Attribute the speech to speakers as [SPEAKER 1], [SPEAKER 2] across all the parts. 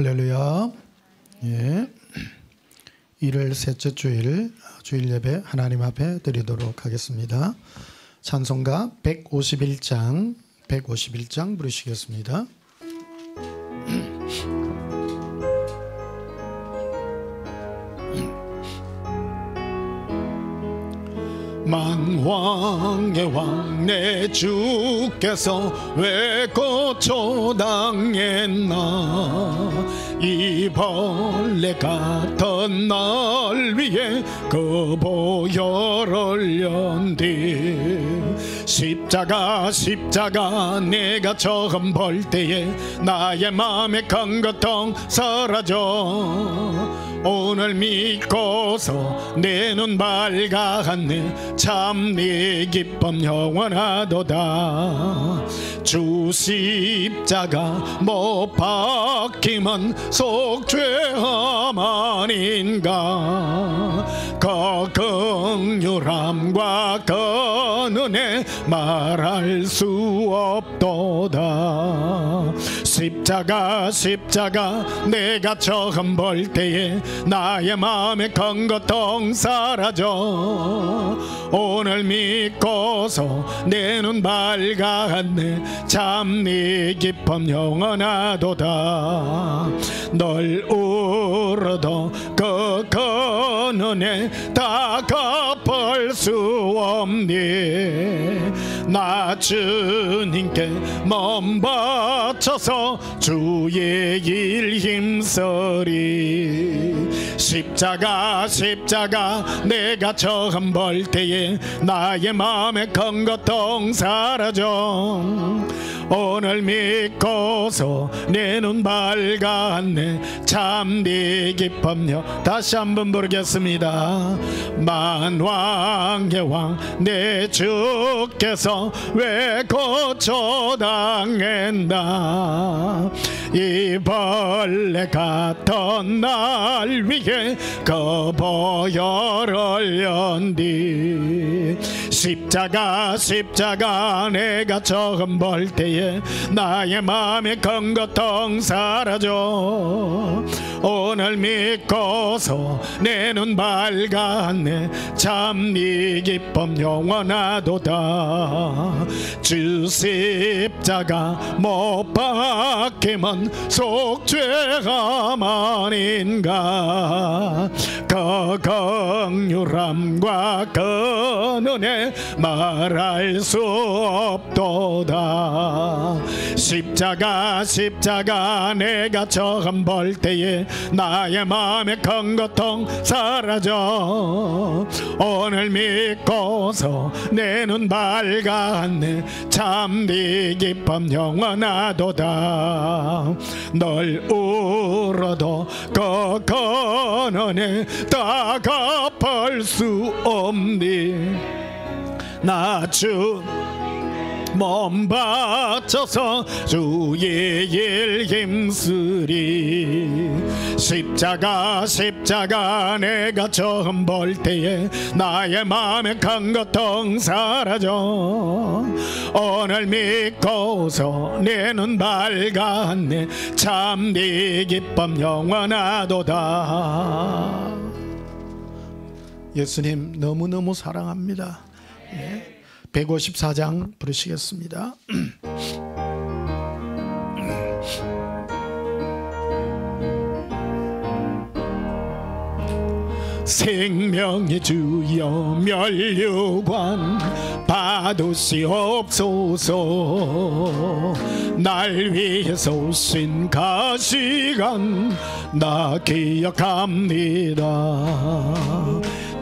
[SPEAKER 1] 할렐루야. 예. 1월 셋째 주일 예배 하나님 앞에 드리도록 하겠습니다. 찬송가 151장 부르시겠습니다. 만왕의 왕 내 주께서 왜 고초당했나. 이 벌레 같은 날 위에 그 보혈을 흘렸디. 십자가 내가 처음 볼 때에 나의 맘에 큰 고통 사라져. 오늘 믿고서 내 눈 밝았네. 참 네 기쁨 영원하도다. 주 십자가 못 박힘은 속죄함 아닌가. 그 긍휼함과 그 은혜 말할 수 없도다. 십자가 내가 처음 볼 때에 나의 마음에 큰 고통 사라져. 오늘 믿고서 내 눈 밝았네. 참 네 기쁨 영원하도다. 널 울어도 그 은혜 다 갚을 수 없니. 나 주님께 몸 바쳐서 주의 일 힘쓰리. 십자가 내가 처음 볼 때에 나의 마음에 큰 고통 사라져. 오늘 믿고서 내 눈 밝았네. 참 네 기쁨요. 다시 한번 부르겠습니다. 만왕의 왕 내 주께서 왜 고초당했나. 이 벌레 같은 날 위에 그 보혈을 흘렸디. 십자가 내가 처음 볼 때에 나의 마음에 큰 고통 사라져. 오늘 믿고서 내 눈 밝았네. 참 네 기쁨 영원하도다. 주 십자가 못 박힘은 속죄함 아닌가. 그 긍휼함과 그 은혜 말할 수 없도다. 십자가 내가 처음 볼 때에 나의 마음에 큰 고통 사라져. 오늘 믿고서 내 눈 밝았네. 참 네 기쁨 영원하도다. 널 울어도 그 은혜 다 갚을 수 없니. 나 주 몸 바쳐서 주의 일 힘쓰리. 십자가 내가 처음 볼 때에 나의 마음에 큰 고통 사라져. 오늘 믿고서 내 눈 밝았네. 참 네 기쁨 영원하도다. 예수님 너무너무 사랑합니다. 예. 154장 부르시겠습니다. 생명의 주여 면류관 받으시옵소서. 날 위해서 오신 가시간 나 기억합니다.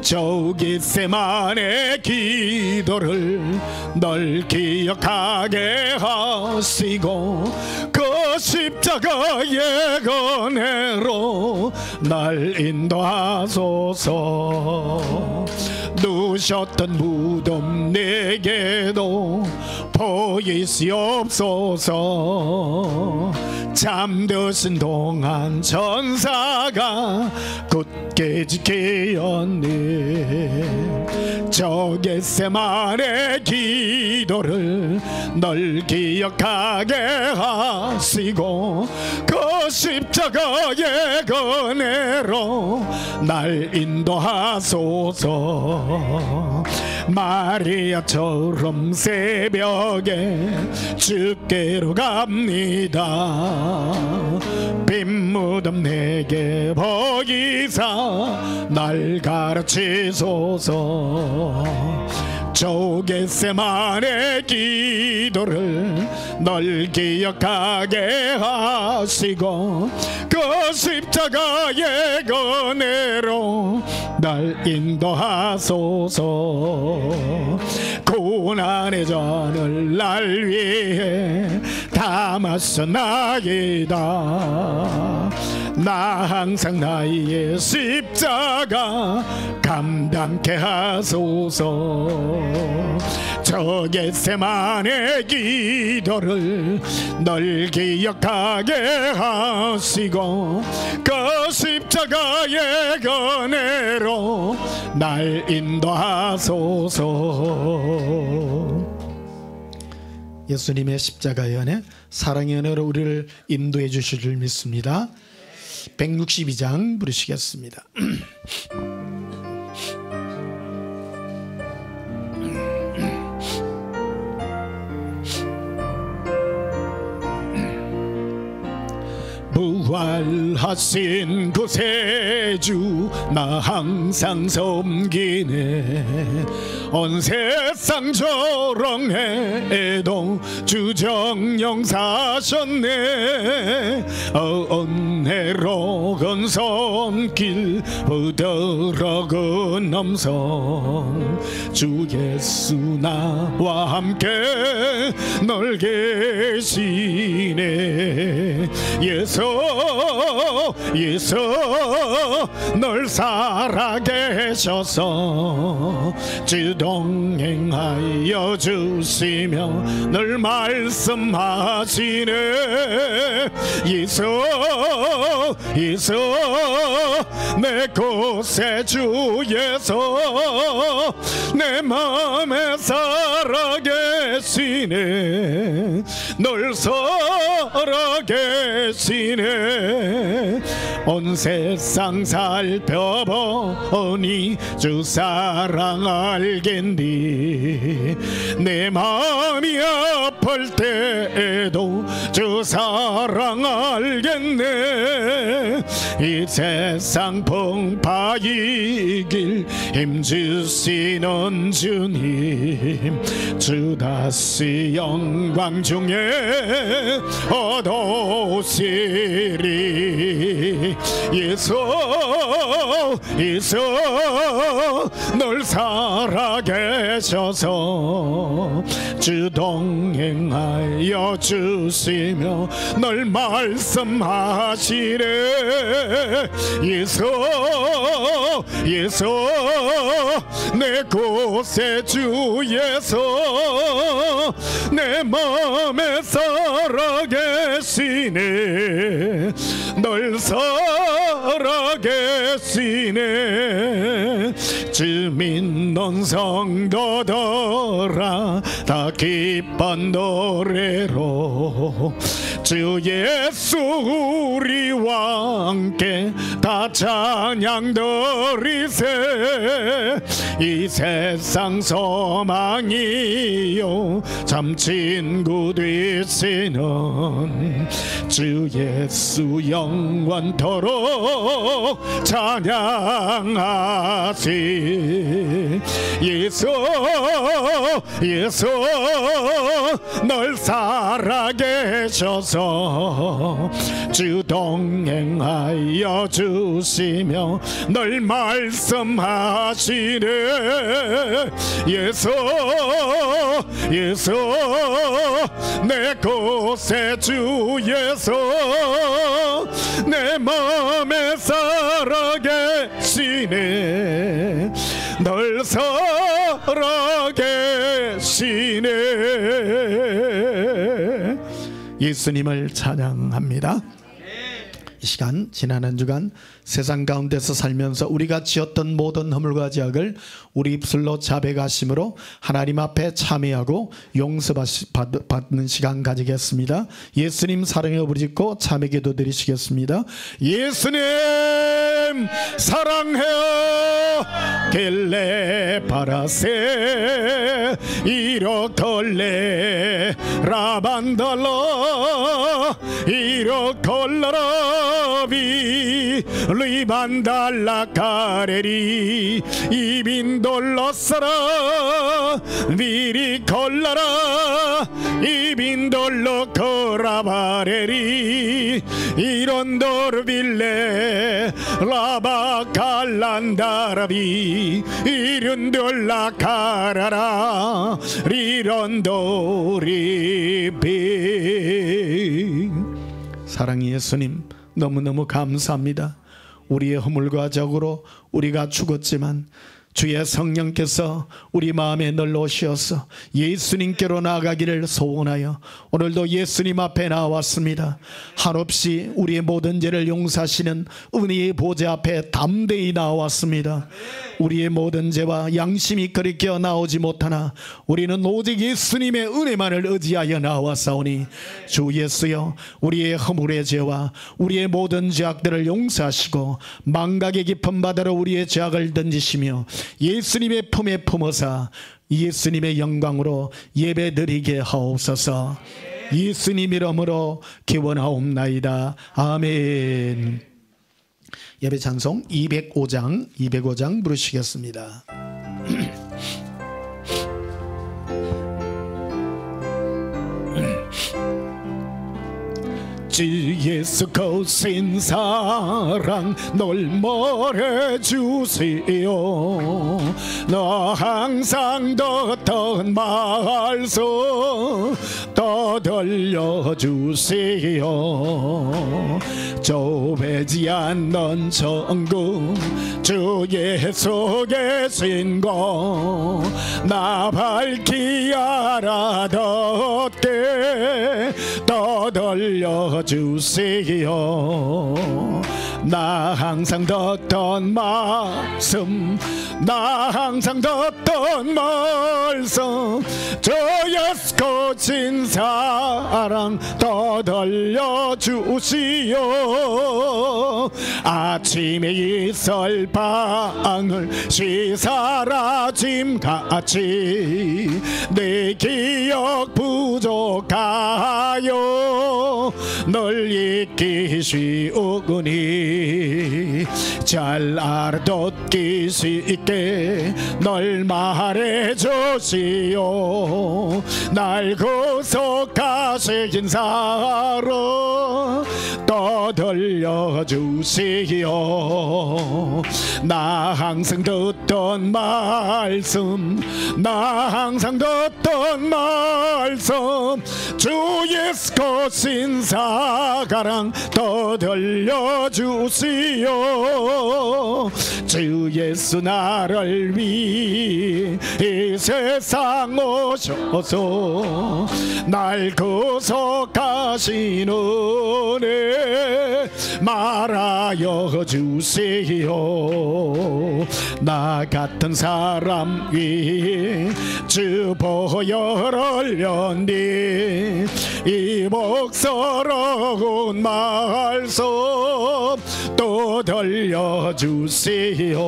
[SPEAKER 1] 저 겟세마네 기도를 널 기억하게 하시고 그 십자가의 은혜로 날 인도하소서. 누셨던 무덤 내게도 보이시옵소서. 잠드신 동안 천사가 굳게 지키었네. 저 겟세마네 기도를 널 기억하게 하시고 그 십자가의 은혜로 날 인도하소서. 마리아처럼 새벽에 주께로 갑니다. 빈 무덤 내게 보이사 날 가르치소서. 저 겟세마네 기도를 널 기억하게 하시고 그 십자가의 은혜로 날 인도하소서. 고난의 잔을 날 위해 담았었나이다. 나 항상 나의 십자가 감당케 하소서. 저 겟세마네 기도를 널 기억하게 하시고 그 십자가의 은혜로 날 인도하소서. 예수님의 십자가의 은혜, 사랑의 은혜로 우리를 인도해 주실 줄 믿습니다. 162장 부르시겠습니다. 부활하신 구세주 나 항상 섬기네. 온 세상 조롱해도 주정령 사셨네. 은혜로운 손길 부드러운 음성 주 예수 나와 함께 널 계시네. 예수 널 살아계셔서 주 동행하여 주시며 늘 말씀하시네. 예수 내 곳에 주 예수 내 마음에 살아계시네. 널 살아계시네. 온 세상 살펴보니 주 사랑 알겠니. 내 마음이 아플 때에도 주 사랑 알겠네. 이 세상 풍파이길 힘주시는 주님 주 다시 영광 중에 얻어오시리. 예수 널 살아계셔서 주 동행하여 주시며 널 말씀하시래. 예수 내 곳에 주 예수 내 마음에 살아계시네. 널 살아계시네. 주 믿는 성도들아 다 기쁜 노래로 주 예수 우리와 함께 다 찬양 드리세. 이 세상 소망이요 참 친구 되시는 주 예수 영원토록 찬양하시. 예수 널 살아계셔서 주 동행하여 주시며 널 말씀하시네. 예수 내 곳에 주 예수 내 마음에 살아계시네. 널 살아계시네. 예수님을 찬양합니다. 이 시간 지난 한 주간 세상 가운데서 살면서 우리가 지었던 모든 허물과 죄악을 우리 입술로 자백하심으로 하나님 앞에 참회하고 용서받는 시간 가지겠습니다. 예수님 사랑에 부르짖고 참회 기도 드리시겠습니다. 예수님 사랑해요 길래 바라세 이로콜레 라반달라 이로콜라라비 리반달라 카레리 이빈돌로사라 비리콜라라 이빈돌로 코라바레리 이론도르빌레 라바칼란다라비 이륜돌라 카라라 리론도리비. 사랑의 예수님 너무너무 감사합니다. 우리의 허물과 죄악으로 우리가 죽었지만 주의 성령께서 우리 마음에 널러 오셔서 예수님께로 나아가기를 소원하여 오늘도 예수님 앞에 나왔습니다. 한없이 우리의 모든 죄를 용서하시는 은혜의 보좌 앞에 담대히 나왔습니다. 우리의 모든 죄와 양심이 거리켜 나오지 못하나 우리는 오직 예수님의 은혜만을 의지하여 나왔사오니 주 예수여 우리의 허물의 죄와 우리의 모든 죄악들을 용서하시고 망각의 깊은 바다로 우리의 죄악을 던지시며 예수님의 품에 품어사 예수님의 영광으로 예배드리게 하옵소서. 예수님 이름으로 기원하옵나이다. 아멘. 예배 찬송 205장 부르시겠습니다. 주 예수 거신 사랑 널 말해주세요. 너 항상 듣던 말씀 더 들려주세요. 좁지 않는 천국 주 예수 계신 곳 나 밝히 알아듣게 더 들려주세요. 나 항상 듣던 말씀 나 항상 듣던 말씀 주 예수 거친 사랑 더 들려주시오. 아침에 이슬 방울 시사라짐같이 내 기억 부족하여 널 잊기 쉬우니 잘 알아듣기 쉽게 널 말해주시오. 날 구속하신 사랑 또 들려주시오. 나 항상 듣던 말씀 나 항상 듣던 말씀 주 예수 거신 사랑 또 들려주시오. 주 예수 나를 위해 이 세상 오셔서 날 구속하신 은혜 말하여 주세요. 나 같은 사람 위해 주 보혈 흘렸니 이 목서러운 말씀 또 들려주세요.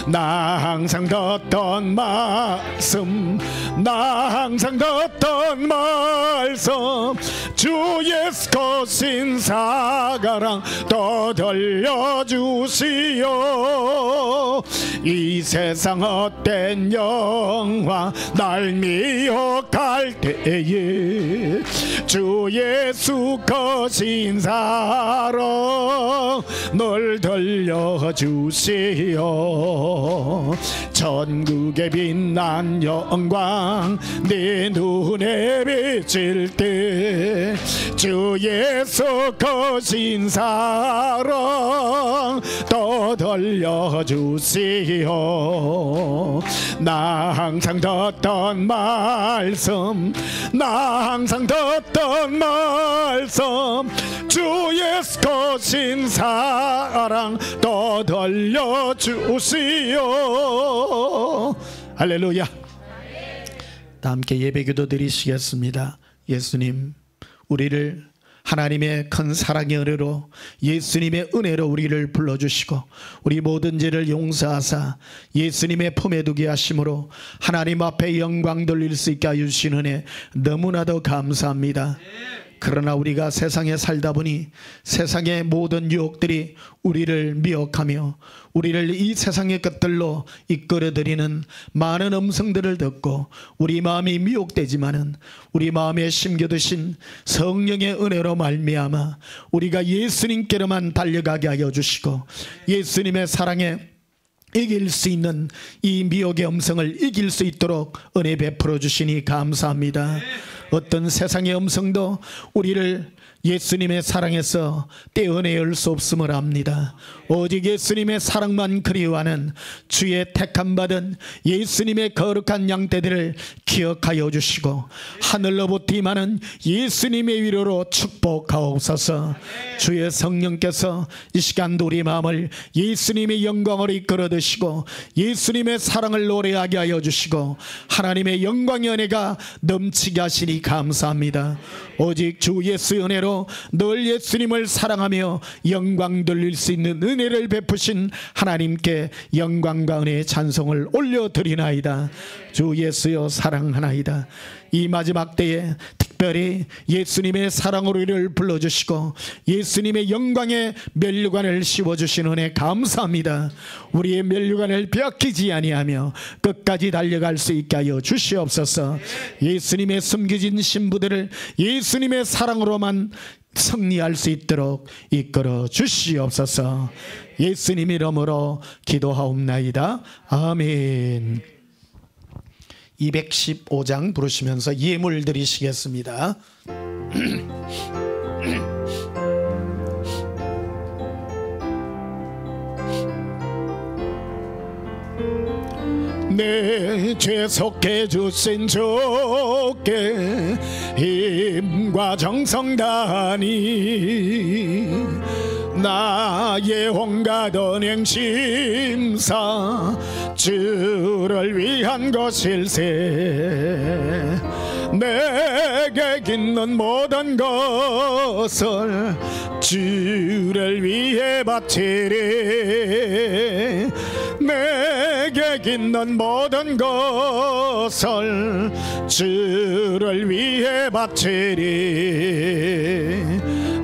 [SPEAKER 1] 나 항상 듣던 말씀 나 항상 듣던 말씀 주 예수 거신 사랑 또 들려주시오. 이 세상 헛된 영화 날 미혹할 때에 주 예수 거신 사랑 널 들려주시오. 천국의 빛난 영광 네 눈에 비칠 때 주 예수 거신 사랑 또 들려주시오. 나 항상 듣던 말씀, 나 항상 듣던 말씀, 주 예수 거신 사랑 또 들려주시오. 할렐루야. 다 함께 예배기도 드리시겠습니다. 예수님, 우리를 하나님의 큰 사랑의 은혜로, 예수님의 은혜로 우리를 불러주시고 우리 모든 죄를 용서하사 예수님의 품에 두게 하심으로 하나님 앞에 영광 돌릴 수 있게 해주신 은혜 너무나도 감사합니다. 그러나 우리가 세상에 살다 보니 세상의 모든 유혹들이 우리를 미혹하며 우리를 이 세상의 것들로 이끌어들이는 많은 음성들을 듣고 우리 마음이 미혹되지만은 우리 마음에 심겨두신 성령의 은혜로 말미암아 우리가 예수님께로만 달려가게 하여 주시고 예수님의 사랑에 이길 수 있는 이 미혹의 음성을 이길 수 있도록 은혜 베풀어 주시니 감사합니다. 어떤 세상의 음성도 우리를 예수님의 사랑에서 떼어내올 수 없음을 압니다. 오직 예수님의 사랑만 그리워하는 주의 택함 받은 예수님의 거룩한 양떼들을 기억하여 주시고 하늘로부터 임하는 예수님의 위로로 축복하옵소서. 주의 성령께서 이 시간도 우리 마음을 예수님의 영광으로 이끌어 드시고 예수님의 사랑을 노래하게 하여 주시고 하나님의 영광의 은혜가 넘치게 하시니 감사합니다. 오직 주 예수의 은혜로 늘 예수님을 사랑하며 영광 돌릴 수 있는 은혜를 베푸신 하나님께 영광과 은혜의 찬송을 올려드리나이다. 주 예수여 사랑하나이다. 이 마지막 때에 특별히 예수님의 사랑으로 이를 불러주시고 예수님의 영광의 면류관을 씌워주신 은혜 감사합니다. 우리의 면류관을 빼앗기지 아니하며 끝까지 달려갈 수 있게 하여 주시옵소서. 예수님의 숨겨진 신부들을 예수님의 사랑으로만 승리할 수 있도록 이끌어 주시옵소서. 예수님 이름으로 기도하옵나이다. 아멘. 215장 부르시면서 예물 드리시겠습니다. 내 죄 속해 주신 주께 힘과 정성 다하니 나의 온갖 언행 심사 주를 위한 것일세. 내게 있는 모든 것을 주를 위해 바치리. 내게 있는 모든 것을 주를 위해 바치리.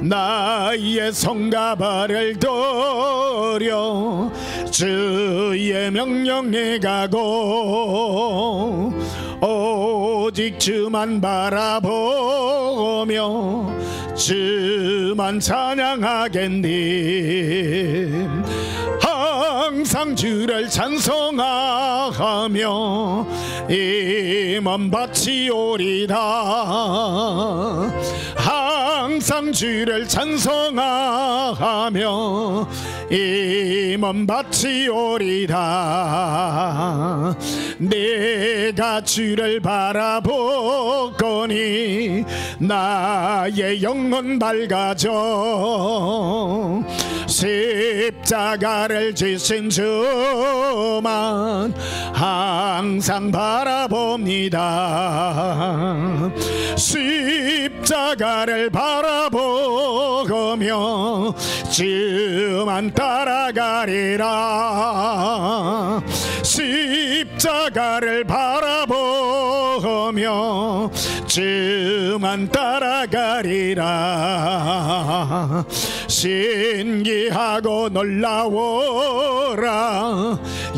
[SPEAKER 1] 나의 손과 발을 들여 주의 명령에 가고 오직 주만 바라보며 주만 찬양하겠니. 항상 주를 찬송하며 이 몸 바치오리다. 항상 주를 찬송하며 이 몸 바치오리다. 내가 주를 바라보거니 나의 영혼 밝아져. 십자가를 지신 주만 항상 바라봅니다. 십자가를 바라보며 주만 따라가리라. 십자가를 바라보며 주만 따라가리라. 신기하고 놀라워라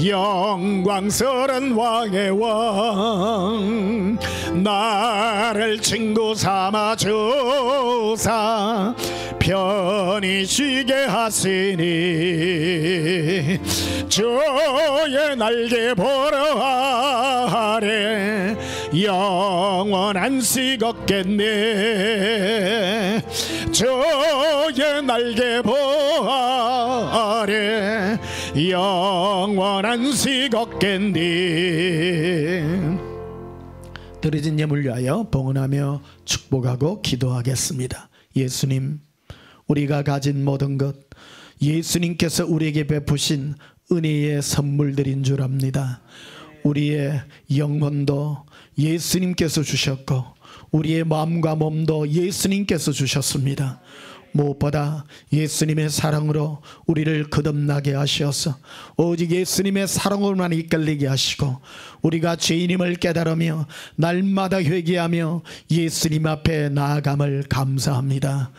[SPEAKER 1] 영광스런 왕의 왕. 나를 친구 삼아 주사 편히 쉬게 하시니. 주의 날개 보러 아래 영원한 식 얻겠네. 주의 날개 보아 아래 영원한 식 얻겠니. 드려진 예물 위하여 봉헌하며 축복하고 기도하겠습니다. 예수님, 우리가 가진 모든 것 예수님께서 우리에게 베푸신 은혜의 선물들인 줄 압니다. 우리의 영혼도 예수님께서 주셨고 우리의 마음과 몸도 예수님께서 주셨습니다. 무엇보다 예수님의 사랑으로 우리를 거듭나게 하셔서 오직 예수님의 사랑으로만 이끌리게 하시고 우리가 죄인임을 깨달으며 날마다 회개하며 예수님 앞에 나아감을 감사합니다.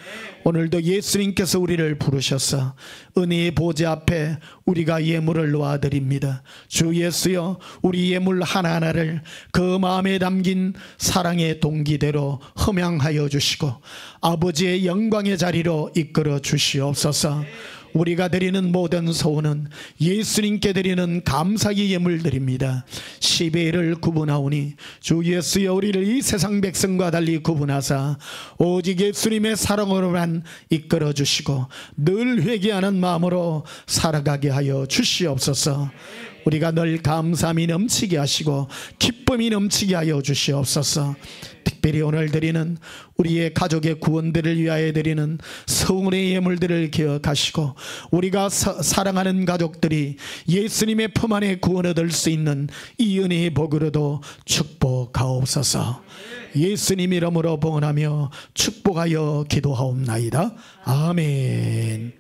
[SPEAKER 1] 오늘도 예수님께서 우리를 부르셔서 은혜의 보좌 앞에 우리가 예물을 놓아드립니다. 주 예수여, 우리 예물 하나하나를 그 마음에 담긴 사랑의 동기대로 흠양하여 주시고 아버지의 영광의 자리로 이끌어 주시옵소서. 우리가 드리는 모든 소원은 예수님께 드리는 감사의 예물들입니다. 10회를 구분하오니 주 예수여, 우리를 이 세상 백성과 달리 구분하사 오직 예수님의 사랑으로만 이끌어 주시고 늘 회개하는 마음으로 살아가게 하여 주시옵소서. 우리가 늘 감사함이 넘치게 하시고 기쁨이 넘치게 하여 주시옵소서. 특별히 오늘 드리는 우리의 가족의 구원들을 위하여 드리는 성원의 예물들을 기억하시고 우리가 사랑하는 가족들이 예수님의 품 안에 구원 얻을 수 있는 이 은혜의 복으로도 축복하옵소서. 예수님 이름으로 봉헌하며 축복하여 기도하옵나이다. 아멘.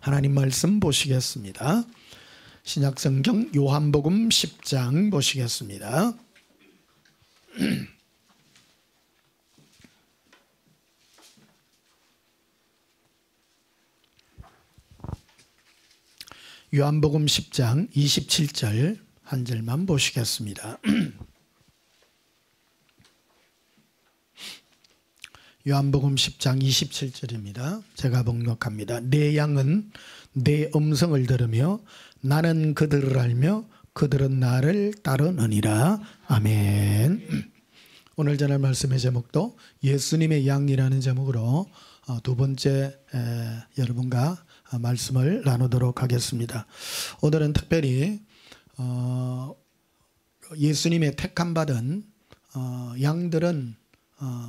[SPEAKER 1] 하나님 말씀 보시겠습니다. 신약성경 요한복음 10장 보시겠습니다. 요한복음 10장 27절 한 절만 보시겠습니다. 요한복음 10장 27절입니다. 제가 봉독합니다. 내 양은 내 음성을 들으며 나는 그들을 알며 그들은 나를 따르느니라. 아멘. 오늘 전할 말씀의 제목도 예수님의 양이라는 제목으로 두 번째 여러분과 말씀을 나누도록 하겠습니다. 오늘은 특별히 예수님의 택함받은 양들은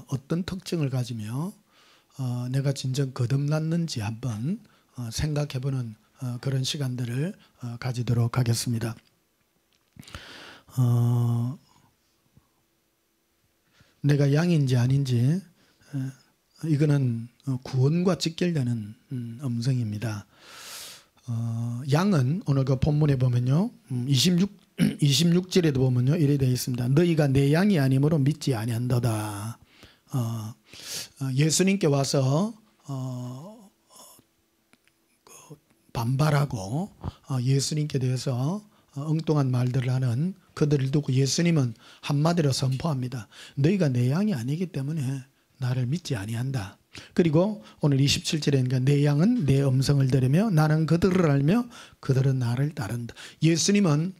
[SPEAKER 1] 어떤 특징을 가지며 내가 진정 거듭났는지 한번 생각해보는 그런 시간들을 가지도록 하겠습니다. 내가 양인지 아닌지 이거는 구원과 직결되는 음성입니다. 양은 오늘 그 본문에 보면요 26절에도 보면요 이래 되어 있습니다. 너희가 내 양이 아니므로 믿지 아니한도다. 예수님께 와서 반발하고 예수님께 대해서 엉뚱한 말들을 하는 그들을 두고 예수님은 한마디로 선포합니다. 너희가 내 양이 아니기 때문에 나를 믿지 아니한다. 그리고 오늘 27절에 내 양은 내 음성을 들으며 나는 그들을 알며 그들은 나를 따른다. 예수님은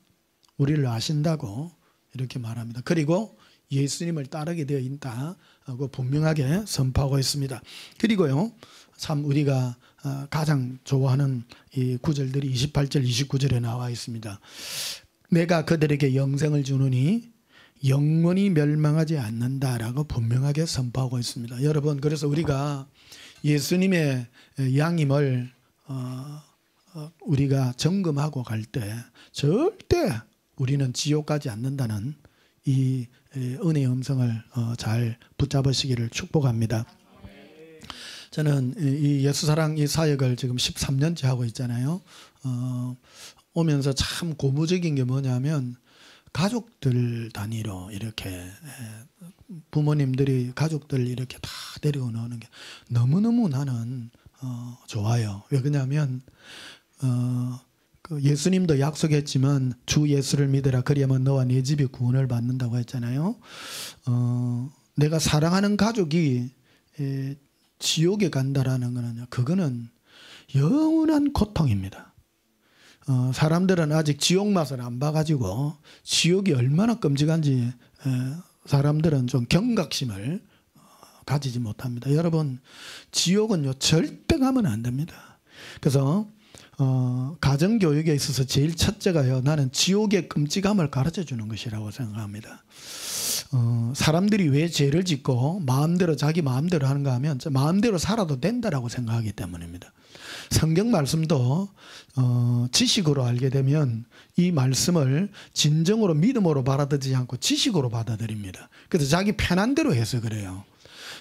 [SPEAKER 1] 우리를 아신다고 이렇게 말합니다. 그리고 예수님을 따르게 되어 있다고 분명하게 선포하고 있습니다. 그리고요 참 우리가 가장 좋아하는 이 구절들이 28절 29절에 나와 있습니다. 내가 그들에게 영생을 주느니 영원히 멸망하지 않는다라고 분명하게 선포하고 있습니다. 여러분, 그래서 우리가 예수님의 양임을 우리가 점검하고 갈 때 절대 우리는 지옥 가지 않는다는 이 은혜의 음성을 잘 붙잡으시기를 축복합니다. 저는 이 예수사랑 이 사역을 지금 13년째 하고 있잖아요. 오면서 참 고무적인 게 뭐냐면 가족들 단위로 이렇게 부모님들이 가족들 이렇게 다 데려오는 게 너무너무 나는 좋아요. 왜 그러냐면 그 예수님도 약속했지만 주 예수를 믿으라 그리하면 너와 네 집이 구원을 받는다고 했잖아요. 내가 사랑하는 가족이 지옥에 간다라는 거는 그거는 영원한 고통입니다. 사람들은 아직 지옥 맛을 안 봐가지고 지옥이 얼마나 끔찍한지 사람들은 좀 경각심을 가지지 못합니다. 여러분, 지옥은요 절대 가면 안 됩니다. 그래서 가정교육에 있어서 제일 첫째가요, 나는 지옥의 끔찍함을 가르쳐 주는 것이라고 생각합니다. 사람들이 왜 죄를 짓고 마음대로 자기 마음대로 하는가 하면 마음대로 살아도 된다라고 생각하기 때문입니다. 성경 말씀도 지식으로 알게 되면 이 말씀을 진정으로 믿음으로 받아들이지 않고 지식으로 받아들입니다. 그래서 자기 편한 대로 해서 그래요.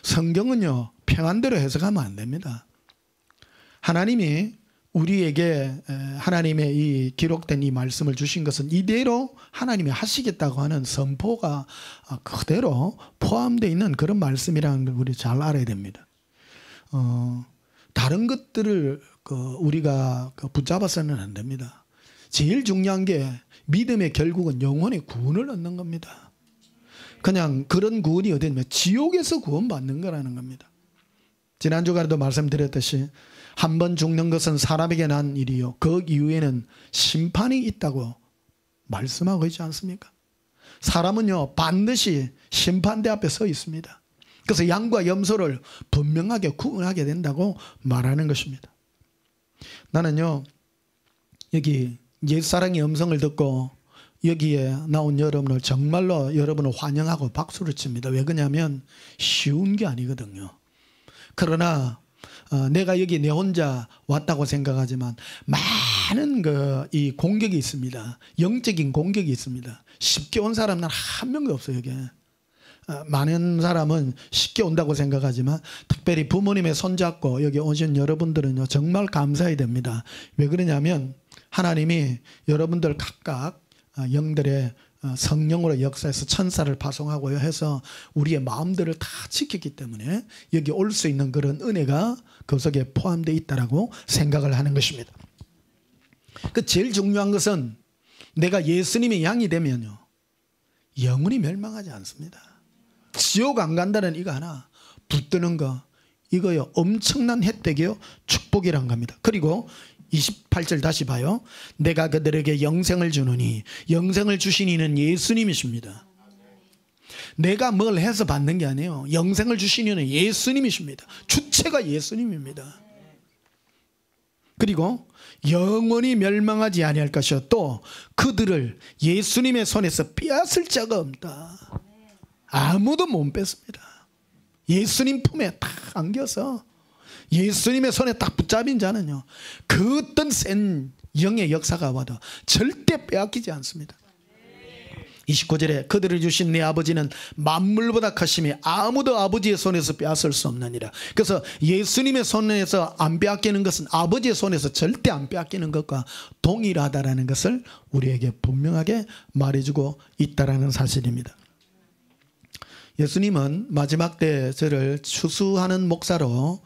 [SPEAKER 1] 성경은요, 편한 대로 해석하면 안 됩니다. 하나님이 우리에게 하나님의 이 기록된 이 말씀을 주신 것은 이대로 하나님이 하시겠다고 하는 선포가 그대로 포함되어 있는 그런 말씀이라는 걸 우리 잘 알아야 됩니다. 다른 것들을 우리가 붙잡아서는 안 됩니다. 제일 중요한 게 믿음의 결국은 영혼의 구원을 얻는 겁니다. 그냥 그런 구원이 어디냐면 지옥에서 구원받는 거라는 겁니다. 지난 주간에도 말씀드렸듯이 한 번 죽는 것은 사람에게 난 일이요 그 이후에는 심판이 있다고 말씀하고 있지 않습니까? 사람은요 반드시 심판대 앞에 서 있습니다. 그래서 양과 염소를 분명하게 구분하게 된다고 말하는 것입니다. 나는요 여기 옛사랑의 음성을 듣고 여기에 나온 여러분을 정말로 여러분을 환영하고 박수를 칩니다. 왜 그러냐면 쉬운 게 아니거든요. 그러나 내가 여기 내 혼자 왔다고 생각하지만 많은 이 공격이 있습니다. 영적인 공격이 있습니다. 쉽게 온 사람은 한 명도 없어요. 여기 많은 사람은 쉽게 온다고 생각하지만 특별히 부모님의 손잡고 여기 오신 여러분들은요 정말 감사해야 됩니다. 왜 그러냐면 하나님이 여러분들 각각 영들의 성령으로 역사해서 천사를 파송하고 해서 우리의 마음들을 다 지켰기 때문에 여기 올 수 있는 그런 은혜가 그 속에 포함되어 있다고 생각을 하는 것입니다. 그 제일 중요한 것은 내가 예수님의 양이 되면요 영원히 멸망하지 않습니다. 지옥 안 간다는 이거 하나, 붙드는 거 이거요 엄청난 혜택이요 축복이란 겁니다. 그리고 28절 다시 봐요. 내가 그들에게 영생을 주느니 영생을 주신 이는 예수님이십니다. 내가 뭘 해서 받는 게 아니에요. 영생을 주신 이는 예수님이십니다. 주체가 예수님입니다. 그리고 영원히 멸망하지 아니할 것이요 또 그들을 예수님의 손에서 빼앗을 자가 없다. 아무도 못 뺐습니다. 예수님 품에 딱 안겨서 예수님의 손에 딱 붙잡힌 자는요 그 어떤 센 영의 역사가 와도 절대 빼앗기지 않습니다. 29절에 그들을 주신 내 아버지는 만물보다 크심이 아무도 아버지의 손에서 빼앗을 수 없느니라. 그래서 예수님의 손에서 안 빼앗기는 것은 아버지의 손에서 절대 안 빼앗기는 것과 동일하다라는 것을 우리에게 분명하게 말해주고 있다라는 사실입니다. 예수님은 마지막 때 저를 추수하는 목사로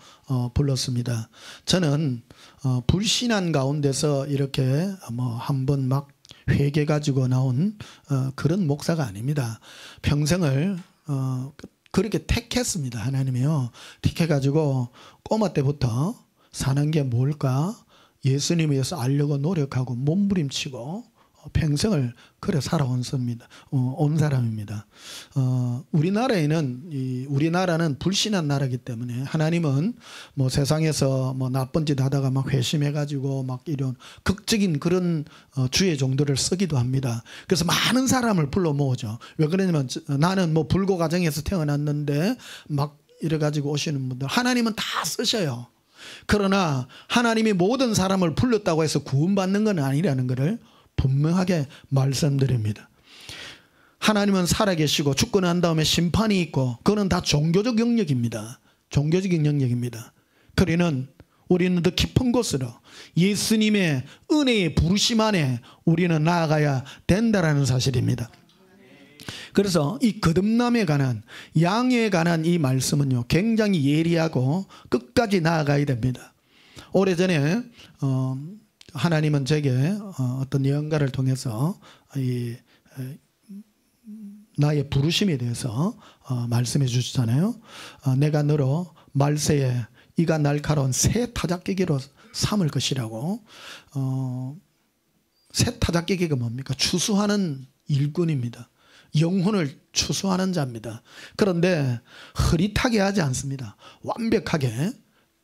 [SPEAKER 1] 불렀습니다. 저는 불신한 가운데서 이렇게 한번 막 회개 가지고 나온 그런 목사가 아닙니다. 평생을 그렇게 택했습니다. 하나님이요 택해 가지고 꼬마 때부터 사는 게 뭘까 예수님에 의해서 알려고 노력하고 몸부림치고 평생을 그래 살아온 사람입니다. 우리나라는 불신한 나라이기 때문에 하나님은 세상에서 나쁜 짓 하다가 막 회심해가지고 막 이런 극적인 그런 주의 종들을 쓰기도 합니다. 그래서 많은 사람을 불러 모으죠. 왜 그러냐면 나는 불고 가정에서 태어났는데 막 이래가지고 오시는 분들 하나님은 다 쓰셔요. 그러나 하나님이 모든 사람을 불렀다고 해서 구원받는 건 아니라는 것을 분명하게 말씀드립니다. 하나님은 살아계시고 죽고 난 다음에 심판이 있고 그거는 다 종교적 영역입니다. 종교적인 영역입니다. 우리는 더 깊은 곳으로 예수님의 은혜의 부르심 안에 우리는 나아가야 된다라는 사실입니다. 그래서 이 거듭남에 관한 양에 관한 이 말씀은요 굉장히 예리하고 끝까지 나아가야 됩니다. 오래전에 하나님은 제게 어떤 예언가를 통해서 나의 부르심에 대해서 말씀해 주시잖아요. 내가 너로 말세에 이가 날카로운 새 타작깨기로 삼을 것이라고. 새 타작깨기가 뭡니까? 추수하는 일꾼입니다. 영혼을 추수하는 자입니다. 그런데 흐릿하게 하지 않습니다. 완벽하게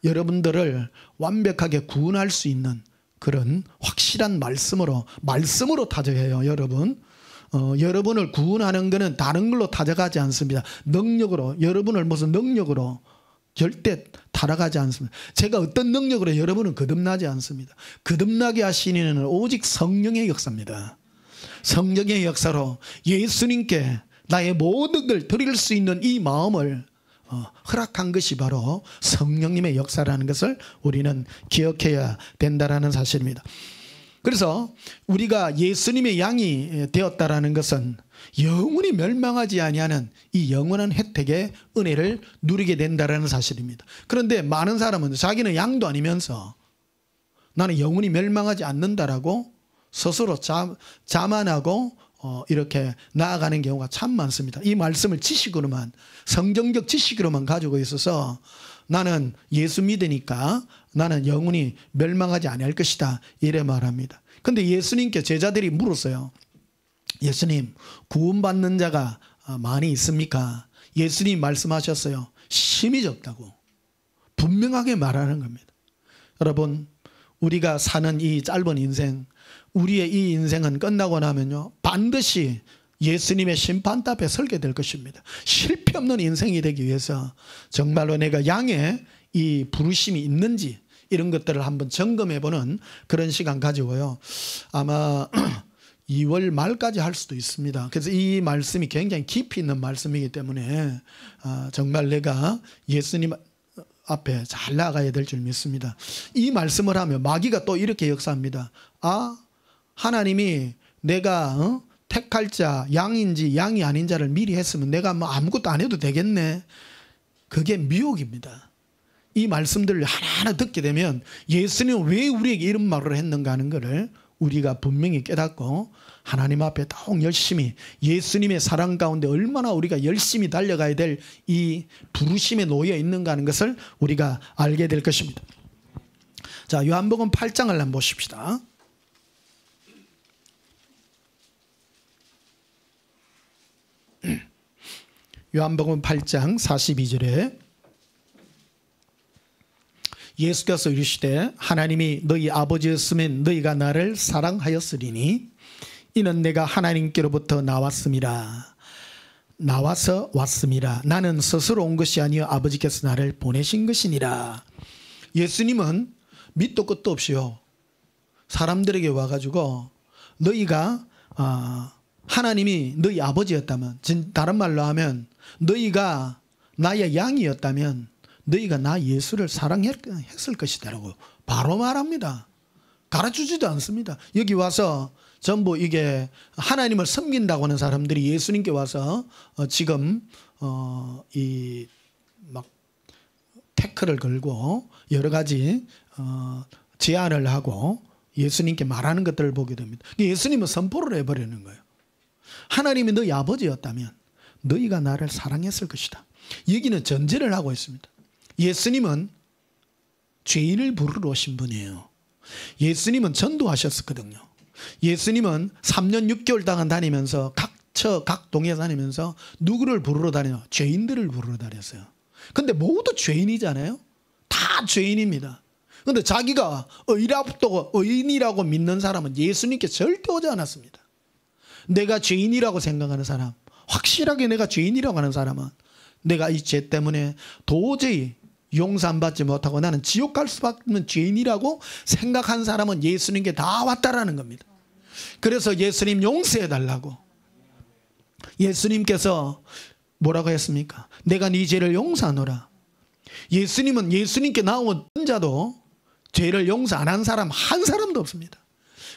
[SPEAKER 1] 여러분들을 완벽하게 구원할 수 있는 그런 확실한 말씀으로 타적해요. 여러분, 여러분을 구원하는 것은 다른 걸로 타적하지 않습니다. 능력으로, 여러분을 무슨 능력으로 절대 타락하지 않습니다. 제가 어떤 능력으로 여러분은 거듭나지 않습니다. 거듭나게 하시는 이는 오직 성령의 역사입니다. 성령의 역사로 예수님께 나의 모든 걸 드릴 수 있는 이 마음을 허락한 것이 바로 성령님의 역사라는 것을 우리는 기억해야 된다는 사실입니다. 그래서 우리가 예수님의 양이 되었다라는 것은 영원히 멸망하지 아니하는 이 영원한 혜택의 은혜를 누리게 된다라는 사실입니다. 그런데 많은 사람은 자기는 양도 아니면서 나는 영원히 멸망하지 않는다라고 스스로 자만하고 이렇게 나아가는 경우가 참 많습니다. 이 말씀을 지식으로만, 성경적 지식으로만 가지고 있어서 나는 예수 믿으니까 나는 영원히 멸망하지 아니할 것이다, 이래 말합니다. 근데 예수님께 제자들이 물었어요. 예수님, 구원받는 자가 많이 있습니까? 예수님 말씀하셨어요. 심히 적다고 분명하게 말하는 겁니다. 여러분, 우리가 사는 이 짧은 인생, 우리의 이 인생은 끝나고 나면요, 반드시 예수님의 심판대 앞에 설게 될 것입니다. 실패 없는 인생이 되기 위해서 정말로 내가 양의 이 부르심이 있는지 이런 것들을 한번 점검해보는 그런 시간 가지고요. 아마 2월 말까지 할 수도 있습니다. 그래서 이 말씀이 굉장히 깊이 있는 말씀이기 때문에 정말 내가 예수님 앞에 잘 나가야 될 줄 믿습니다. 이 말씀을 하면 마귀가 또 이렇게 역사합니다. 하나님이 내가 택할 자 양인지 양이 아닌 자를 미리 했으면 내가 뭐 아무것도 안 해도 되겠네. 그게 미혹입니다. 이 말씀들을 하나하나 듣게 되면 예수님은 왜 우리에게 이런 말을 했는가 하는 것을 우리가 분명히 깨닫고 하나님 앞에 더욱 열심히 예수님의 사랑 가운데 얼마나 우리가 열심히 달려가야 될 이 부르심에 놓여 있는가 하는 것을 우리가 알게 될 것입니다. 자, 요한복음 8장을 한번 보십시다. 요한복음 8장 42절에 예수께서 이르시되 하나님이 너희 아버지였으면 너희가 나를 사랑하였으리니 이는 내가 하나님께로부터 나와서 왔음이라. 나는 스스로 온 것이 아니요 아버지께서 나를 보내신 것이니라. 예수님은 밑도 끝도 없이요 사람들에게 와가지고 너희가 하나님이 너희 아버지였다면, 다른 말로 하면 너희가 나의 양이었다면 너희가 나 예수를 사랑했을 것이다라고 바로 말합니다. 가르쳐주지도 않습니다. 여기 와서 전부 이게 하나님을 섬긴다고 하는 사람들이 예수님께 와서 지금 이 막 태클을 걸고 여러 가지 제안을 하고 예수님께 말하는 것들을 보게 됩니다. 예수님은 선포를 해버리는 거예요. 하나님이 너희 아버지였다면 너희가 나를 사랑했을 것이다. 여기는 전제를 하고 있습니다. 예수님은 죄인을 부르러 오신 분이에요. 예수님은 전도하셨었거든요. 예수님은 3년 6개월 동안 다니면서 각 동에 다니면서 누구를 부르러 다녀요? 죄인들을 부르러 다녔어요. 근데 모두 죄인이잖아요. 다 죄인입니다. 근데 자기가 의인이라고 믿는 사람은 예수님께 절대 오지 않았습니다. 내가 죄인이라고 생각하는 사람, 확실하게 내가 죄인이라고 하는 사람은 내가 이 죄 때문에 도저히 용서 안 받지 못하고 나는 지옥 갈 수밖에 없는 죄인이라고 생각한 사람은 예수님께 다 왔다라는 겁니다. 그래서 예수님 용서해 달라고 예수님께서 뭐라고 했습니까? 내가 네 죄를 용서하노라. 예수님은 예수님께 나온 자도 죄를 용서 안 한 사람 한 사람도 없습니다.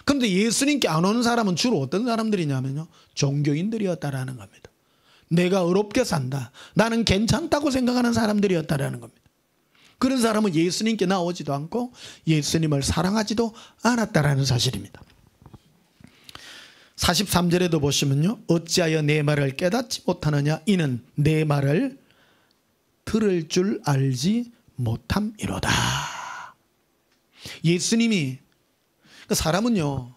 [SPEAKER 1] 그런데 예수님께 안 오는 사람은 주로 어떤 사람들이냐면요, 종교인들이었다라는 겁니다. 내가 어렵게 산다, 나는 괜찮다고 생각하는 사람들이었다라는 겁니다. 그런 사람은 예수님께 나오지도 않고 예수님을 사랑하지도 않았다라는 사실입니다. 43절에도 보시면요, 어찌하여 내 말을 깨닫지 못하느냐, 이는 내 말을 들을 줄 알지 못함이로다. 예수님이, 사람은요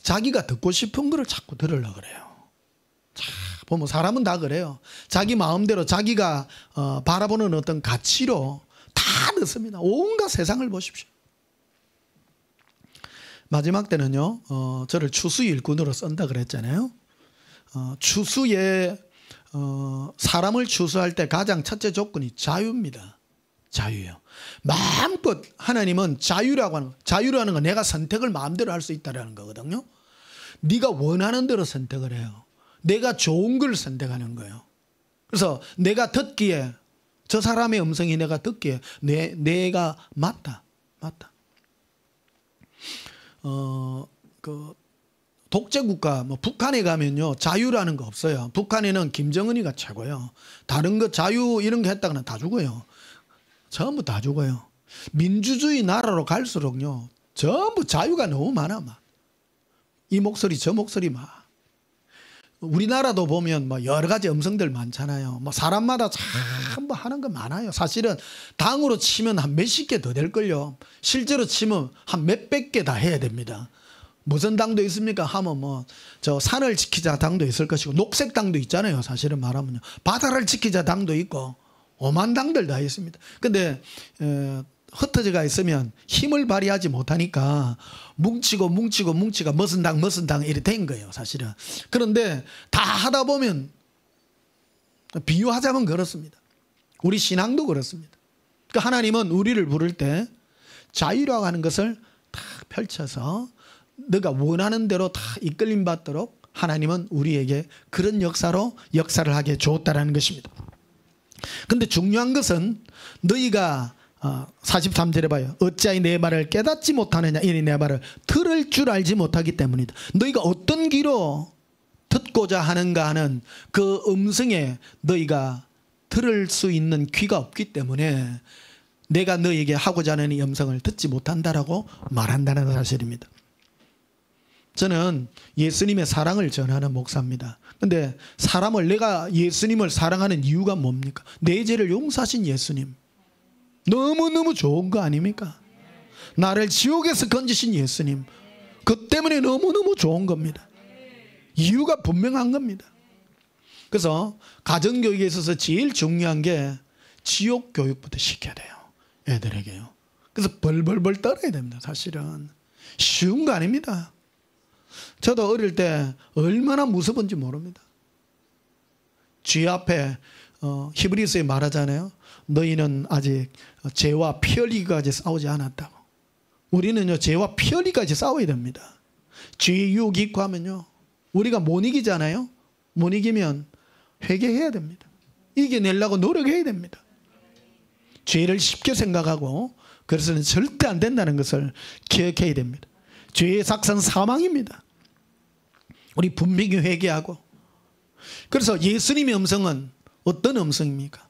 [SPEAKER 1] 자기가 듣고 싶은 거를 자꾸 들으려고 그래요. 자, 보면 사람은 다 그래요. 자기 마음대로 자기가 바라보는 어떤 가치로 다 듣습니다. 온갖 세상을 보십시오. 마지막 때는요, 저를 추수 일꾼으로 쓴다 그랬잖아요. 추수에 사람을 추수할 때 가장 첫째 조건이 자유입니다. 자유요. 마음껏 하나님은 자유라는 건 내가 선택을 마음대로 할 수 있다는 거거든요. 네가 원하는 대로 선택을 해요. 내가 좋은 걸 선택하는 거예요. 그래서 내가 듣기에 저 사람의 음성이 내가 듣기에 내가 맞다. 그 독재국가 북한에 가면요 자유라는 거 없어요. 북한에는 김정은이가 최고예요. 다른 거 자유 이런 거 했다가는 다 죽어요. 전부 다 죽어요. 민주주의 나라로 갈수록요 전부 자유가 너무 많아. 막. 이 목소리 저 목소리 막. 우리나라도 보면 뭐 여러 가지 음성들 많잖아요. 뭐 사람마다 참 뭐 하는 거 많아요. 사실은 당으로 치면 한 몇십 개 더 될걸요. 실제로 치면 한 몇백 개 다 해야 됩니다. 무슨 당도 있습니까? 하면 뭐 저 산을 지키자 당도 있을 것이고 녹색 당도 있잖아요. 사실은 말하면요. 바다를 지키자 당도 있고 오만 당들 다 있습니다. 근데 흩어져가 있으면 힘을 발휘하지 못하니까 뭉치고 무슨 당 이렇게 된 거예요. 사실은. 그런데 다 하다 보면 비유하자면 그렇습니다. 우리 신앙도 그렇습니다. 그러니까 하나님은 우리를 부를 때 자유라고 하는 것을 다 펼쳐서 너가 원하는 대로 다 이끌림 받도록 하나님은 우리에게 그런 역사를 하게 주었다라는 것입니다. 근데 중요한 것은 너희가 43절에 봐요. 어찌하여 내 말을 깨닫지 못하느냐. 이니 내 말을 들을 줄 알지 못하기 때문이다. 너희가 어떤 귀로 듣고자 하는가 하는 그 음성에 너희가 들을 수 있는 귀가 없기 때문에 내가 너희에게 하고자 하는 이 음성을 듣지 못한다라고 말한다는 사실입니다. 저는 예수님의 사랑을 전하는 목사입니다. 근데 내가 예수님을 사랑하는 이유가 뭡니까? 내 죄를 용서하신 예수님. 너무너무 좋은 거 아닙니까? 나를 지옥에서 건지신 예수님. 그 때문에 너무너무 좋은 겁니다. 이유가 분명한 겁니다. 그래서 가정교육에 있어서 제일 중요한 게 지옥 교육부터 시켜야 돼요. 애들에게요. 그래서 벌벌벌 떨어야 됩니다. 사실은. 쉬운 거 아닙니다. 저도 어릴 때 얼마나 무서운지 모릅니다. 죄 앞에 히브리서에 말하잖아요. 너희는 아직 죄와 피 흘리기까지 싸우지 않았다고. 우리는요 죄와 피 흘리기까지 싸워야 됩니다. 죄의 유혹이 있고 하면요 우리가 못 이기잖아요. 못 이기면 회개해야 됩니다. 이겨내려고 노력해야 됩니다. 죄를 쉽게 생각하고 그래서는 절대 안 된다는 것을 기억해야 됩니다. 죄의 삭선 사망입니다. 우리 분명히 회개하고. 그래서 예수님의 음성은 어떤 음성입니까?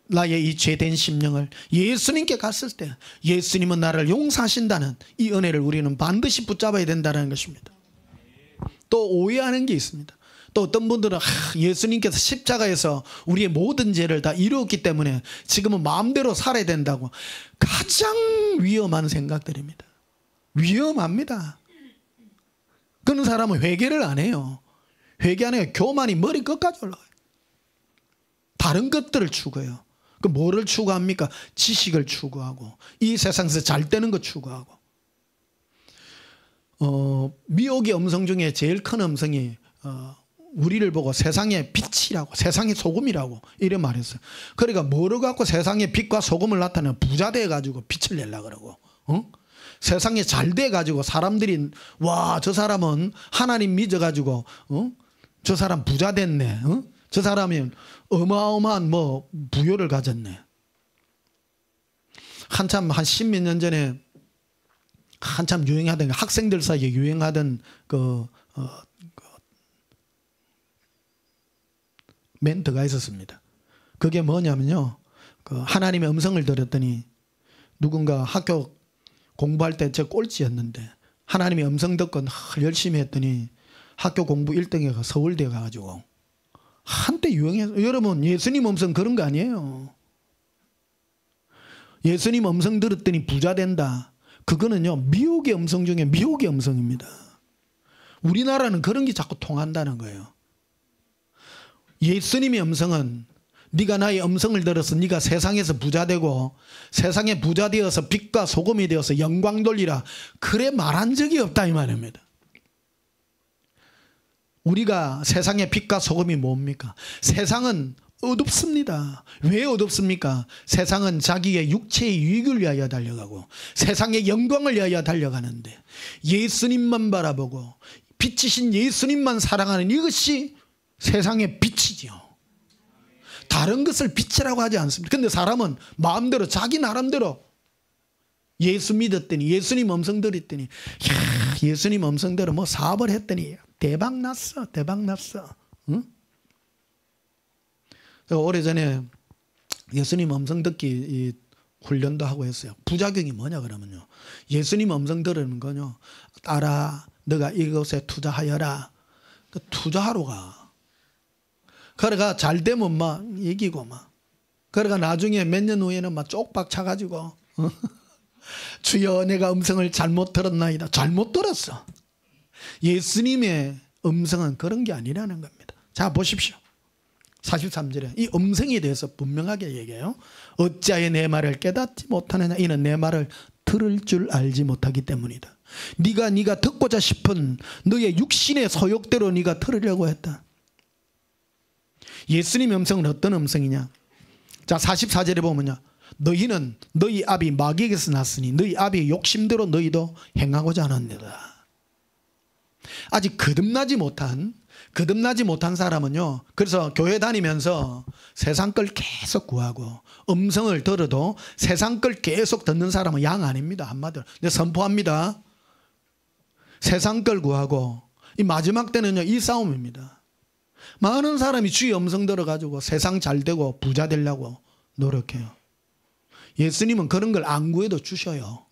[SPEAKER 1] 나의 이 죄된 심령을 예수님께 갔을 때 예수님은 나를 용서하신다는 이 은혜를 우리는 반드시 붙잡아야 된다는 것입니다. 또 오해하는 게 있습니다. 또 어떤 분들은 예수님께서 십자가에서 우리의 모든 죄를 다 이루었기 때문에 지금은 마음대로 살아야 된다고. 가장 위험한 생각들입니다. 위험합니다. 그런 사람은 회개를 안 해요. 회개 안 해요. 교만이 머리 끝까지 올라가요. 다른 것들을 추구해요. 그 뭐를 추구합니까? 지식을 추구하고 이 세상에서 잘 되는 거 추구하고. 미혹의 음성 중에 제일 큰 음성이 우리를 보고 세상의 빛이라고, 세상의 소금이라고 이래 말했어요. 그러니까 뭐를 갖고 세상의 빛과 소금을 나타내는 부자 돼 가지고 빛을 내려고 그러고, 세상에 잘 돼 가지고 사람들이 와, 저 사람은 하나님 믿어 가지고 저 사람 부자 됐네. 저 사람이 어마어마한 뭐 부여를 가졌네. 한참 한 십몇 년 전에 한참 유행하던 학생들 사이에 유행하던 멘트가 있었습니다. 그게 뭐냐면요, 하나님의 음성을 들었더니 누군가 학교 공부할 때 저 꼴찌였는데 하나님의 음성 듣고 열심히 했더니 학교 공부 1등에 서울대 가가지고 한때 유행해서. 여러분, 예수님 음성 그런 거 아니에요. 예수님 음성 들었더니 부자 된다. 그거는요 미혹의 음성 중에 미혹의 음성입니다. 우리나라는 그런 게 자꾸 통한다는 거예요. 예수님의 음성은 네가 나의 음성을 들어서 네가 세상에서 부자 되고 세상에 부자 되어서 빛과 소금이 되어서 영광 돌리라. 그래 말한 적이 없다 이 말입니다. 우리가 세상의 빛과 소금이 뭡니까? 세상은 어둡습니다. 왜 어둡습니까? 세상은 자기의 육체의 유익을 위하여 달려가고 세상의 영광을 위하여 달려가는데 예수님만 바라보고 빛이신 예수님만 사랑하는 이것이 세상의 빛이지요. 다른 것을 빛이라고 하지 않습니다. 그런데 사람은 마음대로 자기 나름대로 예수 믿었더니 예수님 음성 들었더니 예수님 음성대로 뭐 사업을 했더니 대박 났어. 응? 제가 오래전에 예수님 음성 듣기 훈련도 하고 했어요. 부작용이 뭐냐 그러면요. 예수님 음성 들으는 거요. 딸아 너가 이것에 투자하여라. 그 투자하러 가. 그래가 잘 되면 막 이기고 막. 그래가 나중에 몇 년 후에는 막 쪽박 차가지고 주여 내가 음성을 잘못 들었나이다. 잘못 들었어. 예수님의 음성은 그런 게 아니라는 겁니다. 자 보십시오. 43절에 이 음성에 대해서 분명하게 얘기해요. 어찌하여 내 말을 깨닫지 못하느냐. 이는 내 말을 들을 줄 알지 못하기 때문이다. 네가 듣고자 싶은 너의 육신의 소욕대로 네가 들으려고 했다. 예수님의 음성은 어떤 음성이냐. 자 44절에 보면요. 너희는 너희 아비 마귀에게서 났으니 너희 아비의 욕심대로 너희도 행하고자 하는데다. 아직 거듭나지 못한 사람은요. 그래서 교회 다니면서 세상 걸 계속 구하고 음성을 들어도 세상 걸 계속 듣는 사람은 양 아닙니다. 한마디로. 근데 선포합니다. 세상 걸 구하고 이 마지막 때는요. 이 싸움입니다. 많은 사람이 주의 음성 들어가지고 세상 잘 되고 부자 되려고 노력해요. 예수님은 그런 걸 안 구해도 주셔요.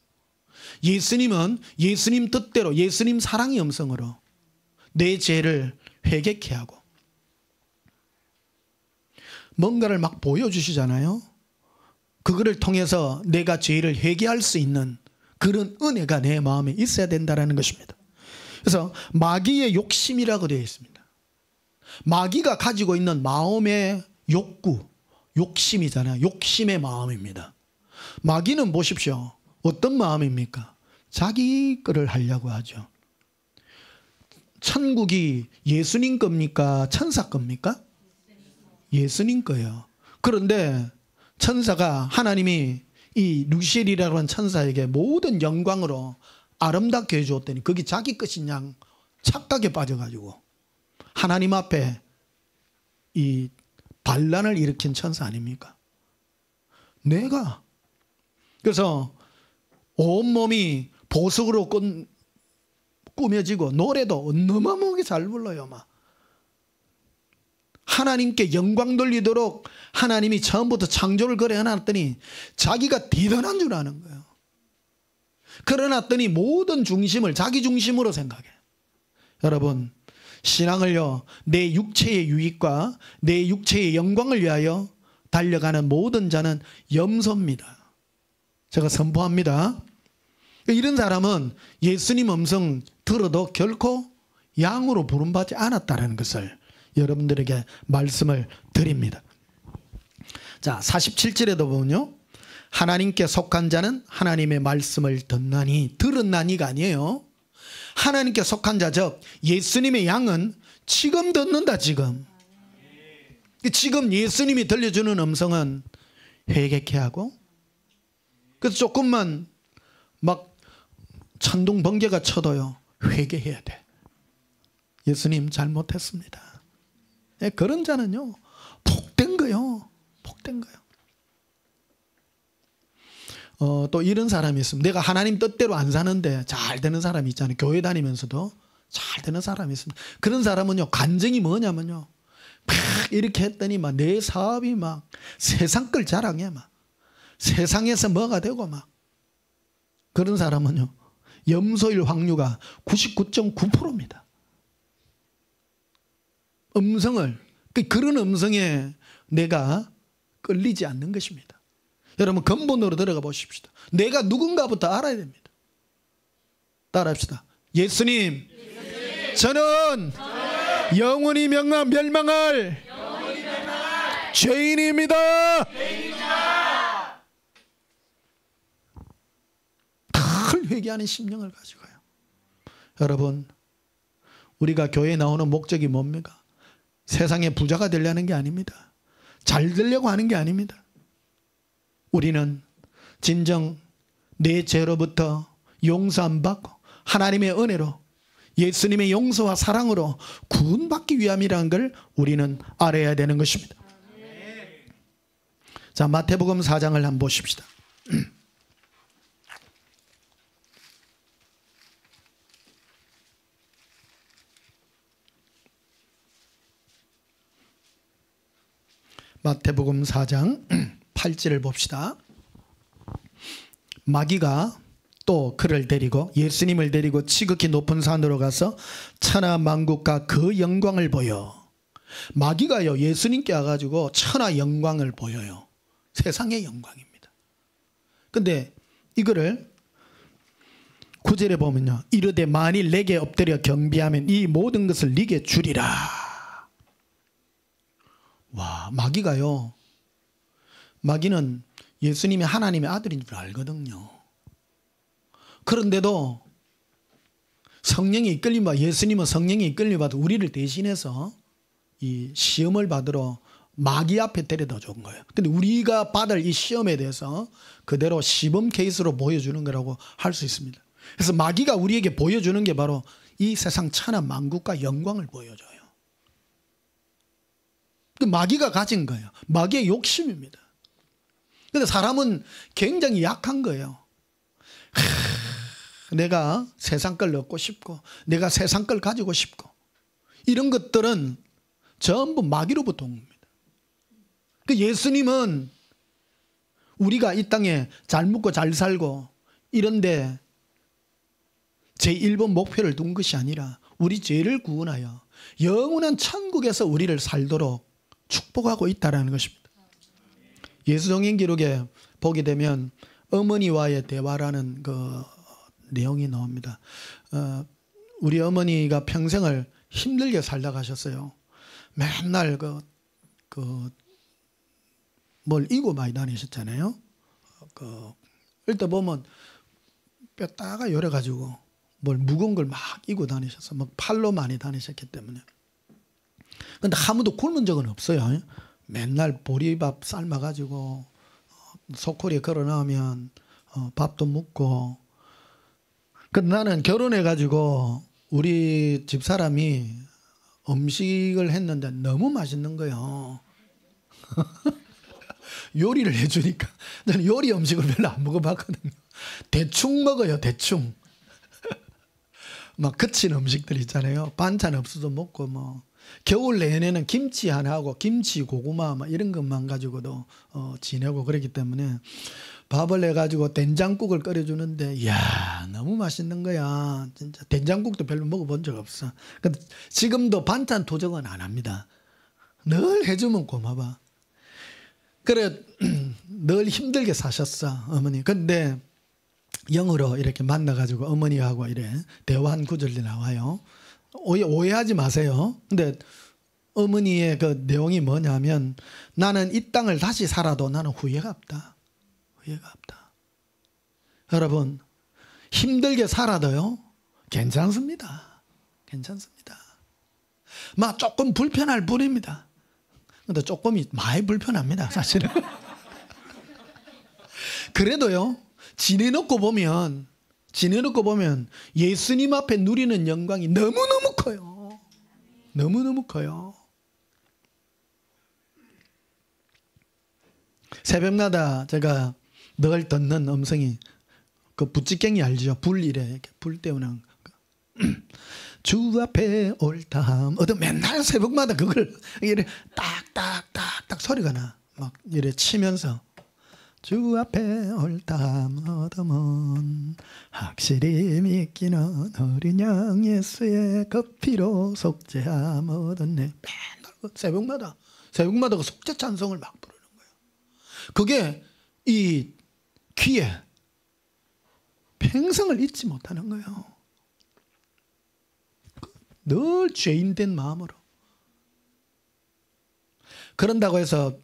[SPEAKER 1] 예수님은 예수님 뜻대로 예수님 사랑의 음성으로 내 죄를 회개케 하고 뭔가를 막 보여주시잖아요. 그거를 통해서 내가 죄를 회개할 수 있는 그런 은혜가 내 마음에 있어야 된다는 것입니다. 그래서 마귀의 욕심이라고 되어 있습니다. 마귀가 가지고 있는 마음의 욕구, 욕심이잖아요. 욕심의 마음입니다. 마귀는 보십시오. 어떤 마음입니까? 자기 거를 하려고 하죠. 천국이 예수님 겁니까? 천사 겁니까? 예수님 거예요. 그런데 천사가 하나님이 이 루시엘이라고 하는 천사에게 모든 영광으로 아름답게 해주었더니 그게 자기 것인 양 착각에 빠져가지고 하나님 앞에 이 반란을 일으킨 천사 아닙니까? 내가 그래서 온몸이 보석으로 꾸며지고 노래도 어마어마하게 잘 불러요. 막 하나님께 영광 돌리도록 하나님이 처음부터 창조를 그래 해놨더니 자기가 대단한 줄 아는 거예요. 그래놨더니 모든 중심을 자기 중심으로 생각해. 여러분 신앙을요 내 육체의 유익과 내 육체의 영광을 위하여 달려가는 모든 자는 염소입니다. 제가 선포합니다. 이런 사람은 예수님 음성 들어도 결코 양으로 부름받지 않았다는 것을 여러분들에게 말씀을 드립니다. 자 47절에도 보면요. 하나님께 속한 자는 하나님의 말씀을 듣나니 들었나니가 아니에요. 하나님께 속한 자 즉 예수님의 양은 지금 듣는다. 지금 예수님이 들려주는 음성은 회개케 하고 그래서 조금만 막 천둥 번개가 쳐도요 회개해야 돼. 예수님 잘못했습니다. 네, 그런 자는요 복된 거요. 복된 거요. 또 이런 사람이 있습니다. 내가 하나님 뜻대로 안 사는데 잘 되는 사람이 있잖아요. 교회 다니면서도 잘 되는 사람이 있습니다. 그런 사람은요 간증이 뭐냐면요 막 이렇게 했더니 막 내 사업이 막 세상 걸 자랑해. 막 세상에서 뭐가 되고 막 그런 사람은요 염소일 확률가 99.9%입니다. 음성을 그런 음성에 내가 끌리지 않는 것입니다. 여러분 근본으로 들어가 보십시다. 내가 누군가부터 알아야 됩니다. 따라합시다. 예수님, 저는 영원히 멸망할 죄인입니다. 늘 회개하는 심령을 가지고요. 여러분, 우리가 교회에 나오는 목적이 뭡니까? 세상에 부자가 되려는 게 아닙니다. 잘 되려고 하는 게 아닙니다. 우리는 진정 내 죄로부터 용서 안 받고 하나님의 은혜로 예수님의 용서와 사랑으로 구원받기 위함이라는 걸 우리는 알아야 되는 것입니다. 자, 마태복음 4장을 한번 보십시다. 마태복음 4장 8절을 봅시다. 마귀가 또 그를 데리고 예수님을 데리고 지극히 높은 산으로 가서 천하 만국과 그 영광을 보여. 마귀가요, 예수님께 와가지고 천하 영광을 보여요. 세상의 영광입니다. 근데 이거를 9절에 보면요, 이르되 만일 내게 엎드려 경배하면 이 모든 것을 네게 주리라. 와, 마귀가요, 마귀는 예수님이 하나님의 아들인 줄 알거든요. 그런데도 성령이 이끌림받아, 예수님은 성령이 이끌림받아 우리를 대신해서 이 시험을 받으러 마귀 앞에 데려다 준 거예요. 근데 우리가 받을 이 시험에 대해서 그대로 시범 케이스로 보여주는 거라고 할 수 있습니다. 그래서 마귀가 우리에게 보여주는 게 바로 이 세상 천하 만국과 영광을 보여줘요. 그 마귀가 가진 거예요. 마귀의 욕심입니다. 근데 사람은 굉장히 약한 거예요. 내가 세상 걸 얻고 싶고 내가 세상 걸 가지고 싶고 이런 것들은 전부 마귀로부터 온 겁니다. 그 예수님은 우리가 이 땅에 잘 먹고 잘 살고 이런데 제1번 목표를 둔 것이 아니라 우리 죄를 구원하여 영원한 천국에서 우리를 살도록 축복하고 있다는 것입니다. 예수성경 기록에 보게 되면 어머니와의 대화라는 그 내용이 나옵니다. 우리 어머니가 평생을 힘들게 살다 가셨어요. 맨날 뭘 이고 많이 다니셨잖아요. 일단 보면 뼈다가 열어가지고 뭘 무거운 걸 막 이고 다니셔서 막 팔로 많이 다니셨기 때문에. 근데 아무도 굶은 적은 없어요. 맨날 보리밥 삶아가지고 소쿠리에 걸어놓으면 밥도 먹고. 근데 나는 결혼해가지고 우리 집사람이 음식을 했는데 너무 맛있는 거예요. 요리를 해주니까. 저는 요리 음식을 별로 안 먹어봤거든요. 대충 먹어요, 대충. 막 거친 음식들 있잖아요. 반찬 없어도 먹고 뭐. 겨울 내내는 김치 하나 하고 김치 고구마 막 이런 것만 가지고도 지내고 그렇기 때문에 밥을 해가지고 된장국을 끓여주는데 이야 너무 맛있는 거야. 진짜 된장국도 별로 먹어본 적 없어. 근데 지금도 반찬 도정은 안 합니다. 늘 해주면 고마워. 그래 늘 힘들게 사셨어 어머니. 근데 영어로 이렇게 만나가지고 어머니하고 이래 대화한 구절이 나와요. 오해하지 마세요. 근데 어머니의 그 내용이 뭐냐면 나는 이 땅을 다시 살아도 나는 후회가 없다. 후회가 없다. 여러분 힘들게 살아도요 괜찮습니다. 괜찮습니다. 막 조금 불편할 뿐입니다. 근데 조금이 많이 불편합니다 사실은. 그래도요 지내놓고 보면 예수님 앞에 누리는 영광이 너무너무 커요. 너무너무 커요. 새벽마다 제가 늘 듣는 음성이 그 부찌깽이 알죠? 불 이래 불 때우는 주 앞에 옳다함. 맨날 새벽마다 그걸 이래 딱딱딱딱 소리가 나. 막 이래 치면서 주 앞에 옳다함 얻음은 확실히 믿기는 어린 양 예수의 그 피로 속죄함 얻었네. 맨날 새벽마다 그 속죄 찬송을 막 부르는 거예요. 그게 이 귀에 평생을 잊지 못하는 거예요. 늘 죄인된 마음으로. 그런다고 해서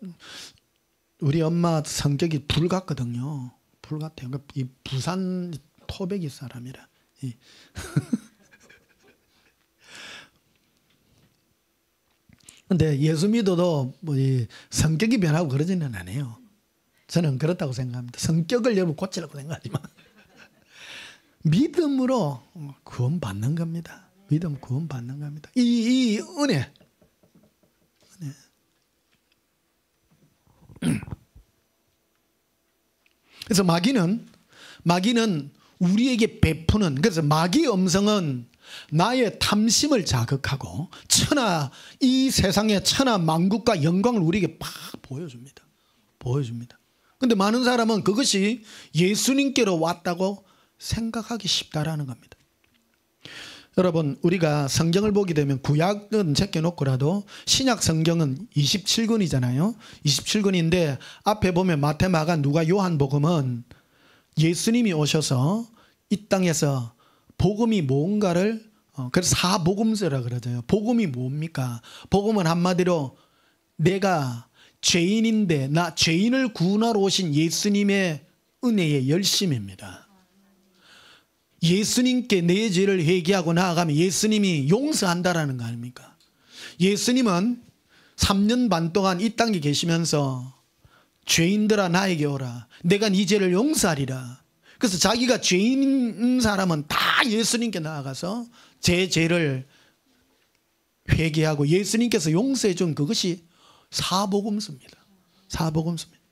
[SPEAKER 1] 우리 엄마 성격이 불 같거든요. 불 같아요. 이 부산 토백이 사람이라. 근데 예수 믿어도 뭐 이 성격이 변하고 그러지는 않아요. 저는 그렇다고 생각합니다. 성격을 여러분 고치려고 생각하지만 믿음으로 구원 받는 겁니다. 믿음 구원 받는 겁니다. 이 은혜. 그래서 마귀는 우리에게 베푸는, 그래서 마귀의 음성은 나의 탐심을 자극하고 이 세상의 천하 만국과 영광을 우리에게 팍 보여줍니다. 근데 많은 사람은 그것이 예수님께로 왔다고 생각하기 쉽다라는 겁니다. 여러분, 우리가 성경을 보게 되면 구약은 제껴놓고라도 신약 성경은 27권이잖아요. 27권인데 앞에 보면 마태, 마가, 누가, 요한복음은 예수님이 오셔서 이 땅에서 복음이 뭔가를, 그래서 사복음서라 그러죠. 복음이 뭡니까? 복음은 한마디로 내가 죄인인데 나 죄인을 구원하러 오신 예수님의 은혜의 열심입니다. 예수님께 내 죄를 회개하고 나아가면 예수님이 용서한다라는 거 아닙니까? 예수님은 3년 반 동안 이 땅에 계시면서 죄인들아 나에게 오라. 내가 네 죄를 용서하리라. 그래서 자기가 죄인인 사람은 다 예수님께 나아가서 제 죄를 회개하고 예수님께서 용서해 준 그것이 사복음서입니다. 사복음서입니다.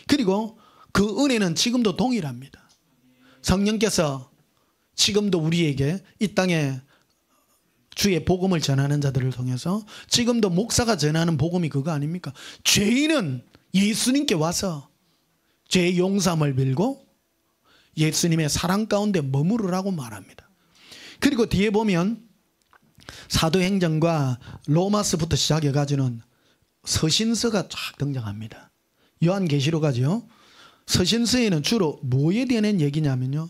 [SPEAKER 1] 그리고 그 은혜는 지금도 동일합니다. 성령께서 지금도 우리에게 이 땅에 주의 복음을 전하는 자들을 통해서 지금도 목사가 전하는 복음이 그거 아닙니까? 죄인은 예수님께 와서 죄 용서함을 빌고 예수님의 사랑 가운데 머무르라고 말합니다. 그리고 뒤에 보면 사도행전과 로마서부터 시작해가지고는 서신서가 쫙 등장합니다. 요한계시록하죠. 서신서에는 주로 뭐에 대한 얘기냐면요,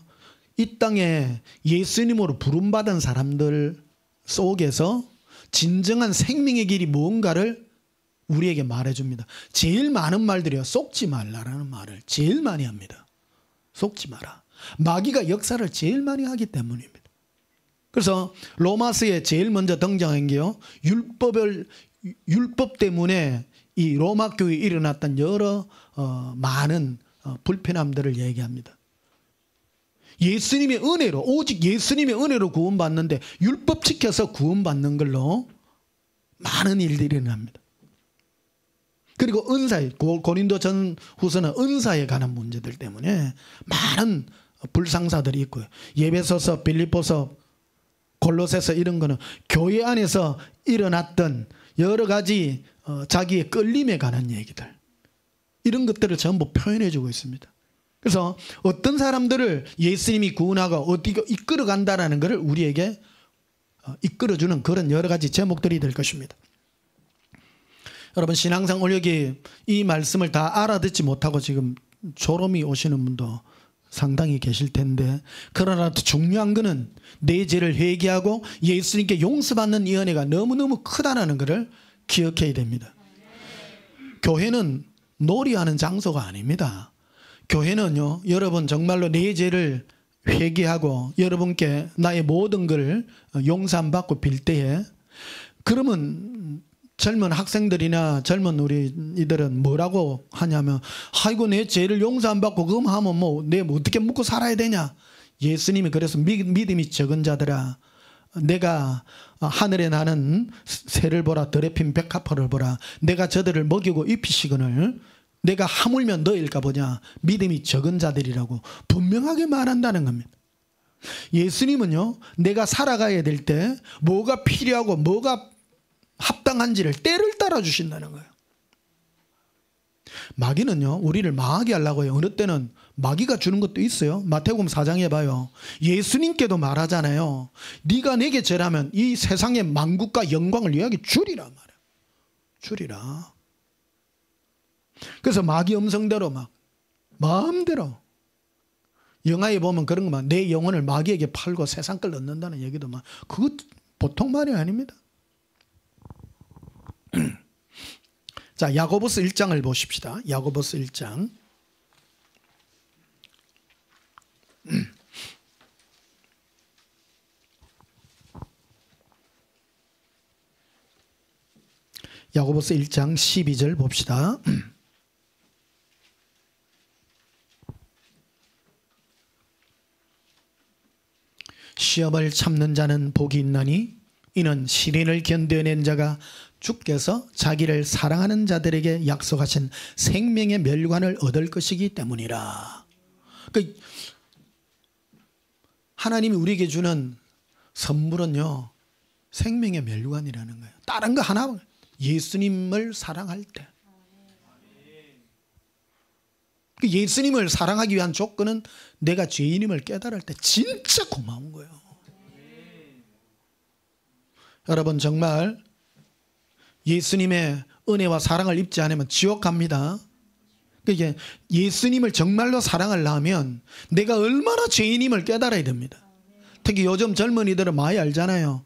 [SPEAKER 1] 이 땅에 예수님으로 부름받은 사람들 속에서 진정한 생명의 길이 뭔가를 우리에게 말해줍니다. 제일 많은 말들이요, 속지 말라라는 말을 제일 많이 합니다. 속지 마라. 마귀가 역사를 제일 많이 하기 때문입니다. 그래서 로마서에 제일 먼저 등장한 게요, 율법 때문에 이 로마 교회에 일어났던 여러 많은 불편함들을 얘기합니다. 예수님의 은혜로, 오직 예수님의 은혜로 구원받는데 율법 지켜서 구원받는 걸로 많은 일들이 일어납니다. 그리고 은사에, 고린도 전후서는 은사에 관한 문제들 때문에 많은 불상사들이 있고요. 예배소서, 빌립보서, 골로새서 이런 거는 교회 안에서 일어났던 여러 가지 자기의 끌림에 관한 얘기들, 이런 것들을 전부 표현해 주고 있습니다. 그래서 어떤 사람들을 예수님이 구원하고 어디가 이끌어간다는 것을 우리에게 이끌어주는 그런 여러 가지 제목들이 될 것입니다. 여러분, 신앙생 활력이 이 말씀을 다 알아듣지 못하고 지금 졸음이 오시는 분도 상당히 계실 텐데, 그러나 중요한 것은 내 죄를 회개하고 예수님께 용서받는 이 은혜가 너무너무 크다는 것을 기억해야 됩니다. 교회는 놀이하는 장소가 아닙니다. 교회는요, 여러분 정말로 내 죄를 회개하고 여러분께 나의 모든 걸 용서함 받고 빌 때에, 그러면 젊은 학생들이나 젊은 우리 이들은 뭐라고 하냐면, 아이고 내 죄를 용서함 받고 그럼 하면 뭐 내 어떻게 먹고 살아야 되냐. 예수님이 그래서 믿음이 적은 자들아, 내가 하늘에 나는 새를 보라, 들에 핀 백합화를 보라. 내가 저들을 먹이고 입히시거늘 내가 하물며 너일까 보냐. 믿음이 적은 자들이라고 분명하게 말한다는 겁니다. 예수님은요, 내가 살아가야 될 때 뭐가 필요하고 뭐가 합당한지를 때를 따라 주신다는 거예요. 마귀는요, 우리를 망하게 하려고 해요. 어느 때는 마귀가 주는 것도 있어요. 마태복음 4장에 봐요. 예수님께도 말하잖아요. 네가 내게 절하면 이 세상의 만국과 영광을 너에게 주리라 말이야. 주리라. 그래서 마귀 음성대로 막 마음대로, 영화에 보면 그런 거 막 내 영혼을 마귀에게 팔고 세상 걸 얻는다는 얘기도 막, 그거 보통 말이 아닙니다. 자, 야고보서 1장을 보십시다. 야고보서 1장. 야고보서 1장 12절 봅시다. 시험을 참는 자는 복이 있나니 이는 시련을 견뎌낸 자가 주께서 자기를 사랑하는 자들에게 약속하신 생명의 멸관을 얻을 것이기 때문이라. 그러니까 하나님이 우리에게 주는 선물은요, 생명의 멸관이라는 거예요. 다른 거 하나, 예수님을 사랑할 때. 예수님을 사랑하기 위한 조건은 내가 죄인임을 깨달을 때 진짜 고마운 거예요. 여러분, 정말 예수님의 은혜와 사랑을 입지 않으면 지옥 갑니다. 그러니까 예수님을 정말로 사랑을 하면 내가 얼마나 죄인임을 깨달아야 됩니다. 특히 요즘 젊은이들은 많이 알잖아요.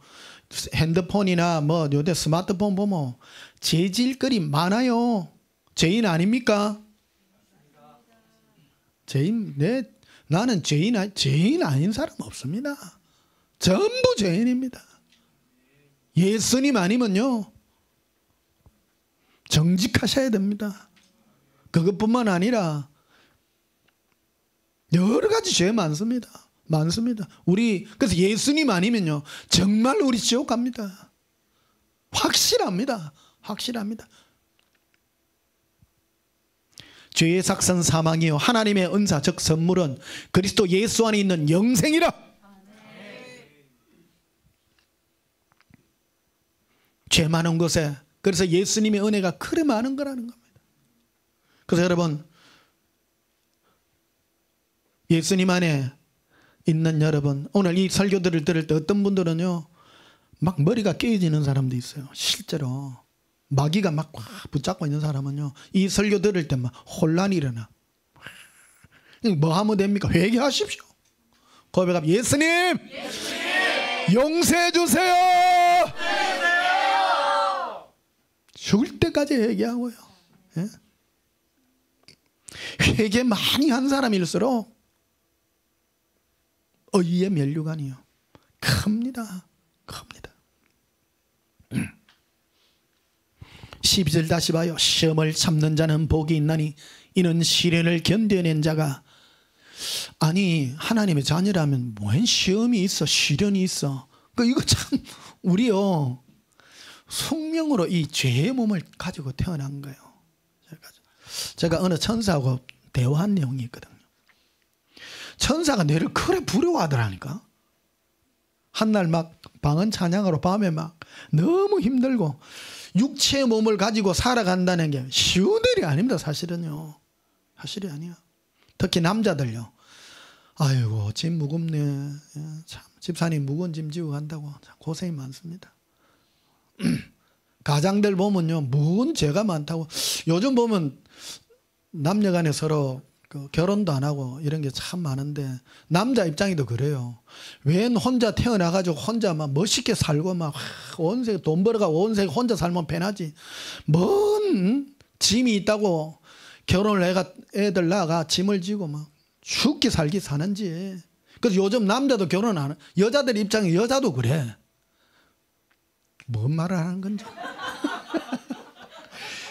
[SPEAKER 1] 핸드폰이나 뭐 요새 스마트폰 보면 죄질거리 많아요. 죄인 아닙니까? 죄인, 나는 죄인 아닌 사람 없습니다. 전부 죄인입니다. 예수님 아니면요, 정직하셔야 됩니다. 그것뿐만 아니라 여러 가지 죄 많습니다. 많습니다. 그래서 예수님 아니면요, 정말 우리 지옥 갑니다. 확실합니다. 확실합니다. 죄의 삭선 사망이요 하나님의 은사 즉 선물은 그리스도 예수 안에 있는 영생이라. 죄 많은 곳에, 그래서 예수님의 은혜가 그래 많은 거라는 겁니다. 그래서 여러분, 예수님 안에 있는 여러분, 오늘 이 설교들을 들을 때 어떤 분들은요, 막 머리가 깨어지는 사람도 있어요. 실제로 마귀가 막 붙잡고 있는 사람은요, 이 설교 들을 때 막 혼란이 일어나. 뭐 하면 됩니까? 회개하십시오. 고백하면 예수님, 용서해 주세요. 죽을 때까지 회개하고요. 예? 회개 많이 한 사람일수록 의의 면류관이요 큽니다. 큽니다. 12절 다시 봐요. 시험을 참는 자는 복이 있나니 이는 시련을 견뎌낸 자가. 아니, 하나님의 자녀라면 뭔 시험이 있어, 시련이 있어. 이거 참 우리요, 숙명으로 이 죄의 몸을 가지고 태어난 거예요. 제가 어느 천사하고 대화한 내용이 있거든요. 천사가 뇌를 그래 부러워하더라니까. 한날 막 방언 찬양으로 밤에 막 너무 힘들고, 육체의 몸을 가지고 살아간다는 게 쉬운 일이 아닙니다. 사실은요, 사실이 아니야. 특히 남자들요, 아이고 짐 무겁네, 참 집사님 무거운 짐 지고 간다고 참 고생이 많습니다. 가장들 보면요, 무거운 죄가 많다고. 요즘 보면 남녀간에 서로 결혼도 안 하고 이런 게 참 많은데, 남자 입장에도 그래요. 웬 혼자 태어나가지고 혼자 막 멋있게 살고 막 온 세계 돈 벌어가고 온 세계 혼자 살면 편하지. 뭔 짐이 있다고 결혼을 해가 애들 낳아가 짐을 지고 막 죽기 살기 사는지. 그래서 요즘 남자도 결혼 안 해. 여자들 입장에 여자도 그래. 뭔 말을 하는 건지.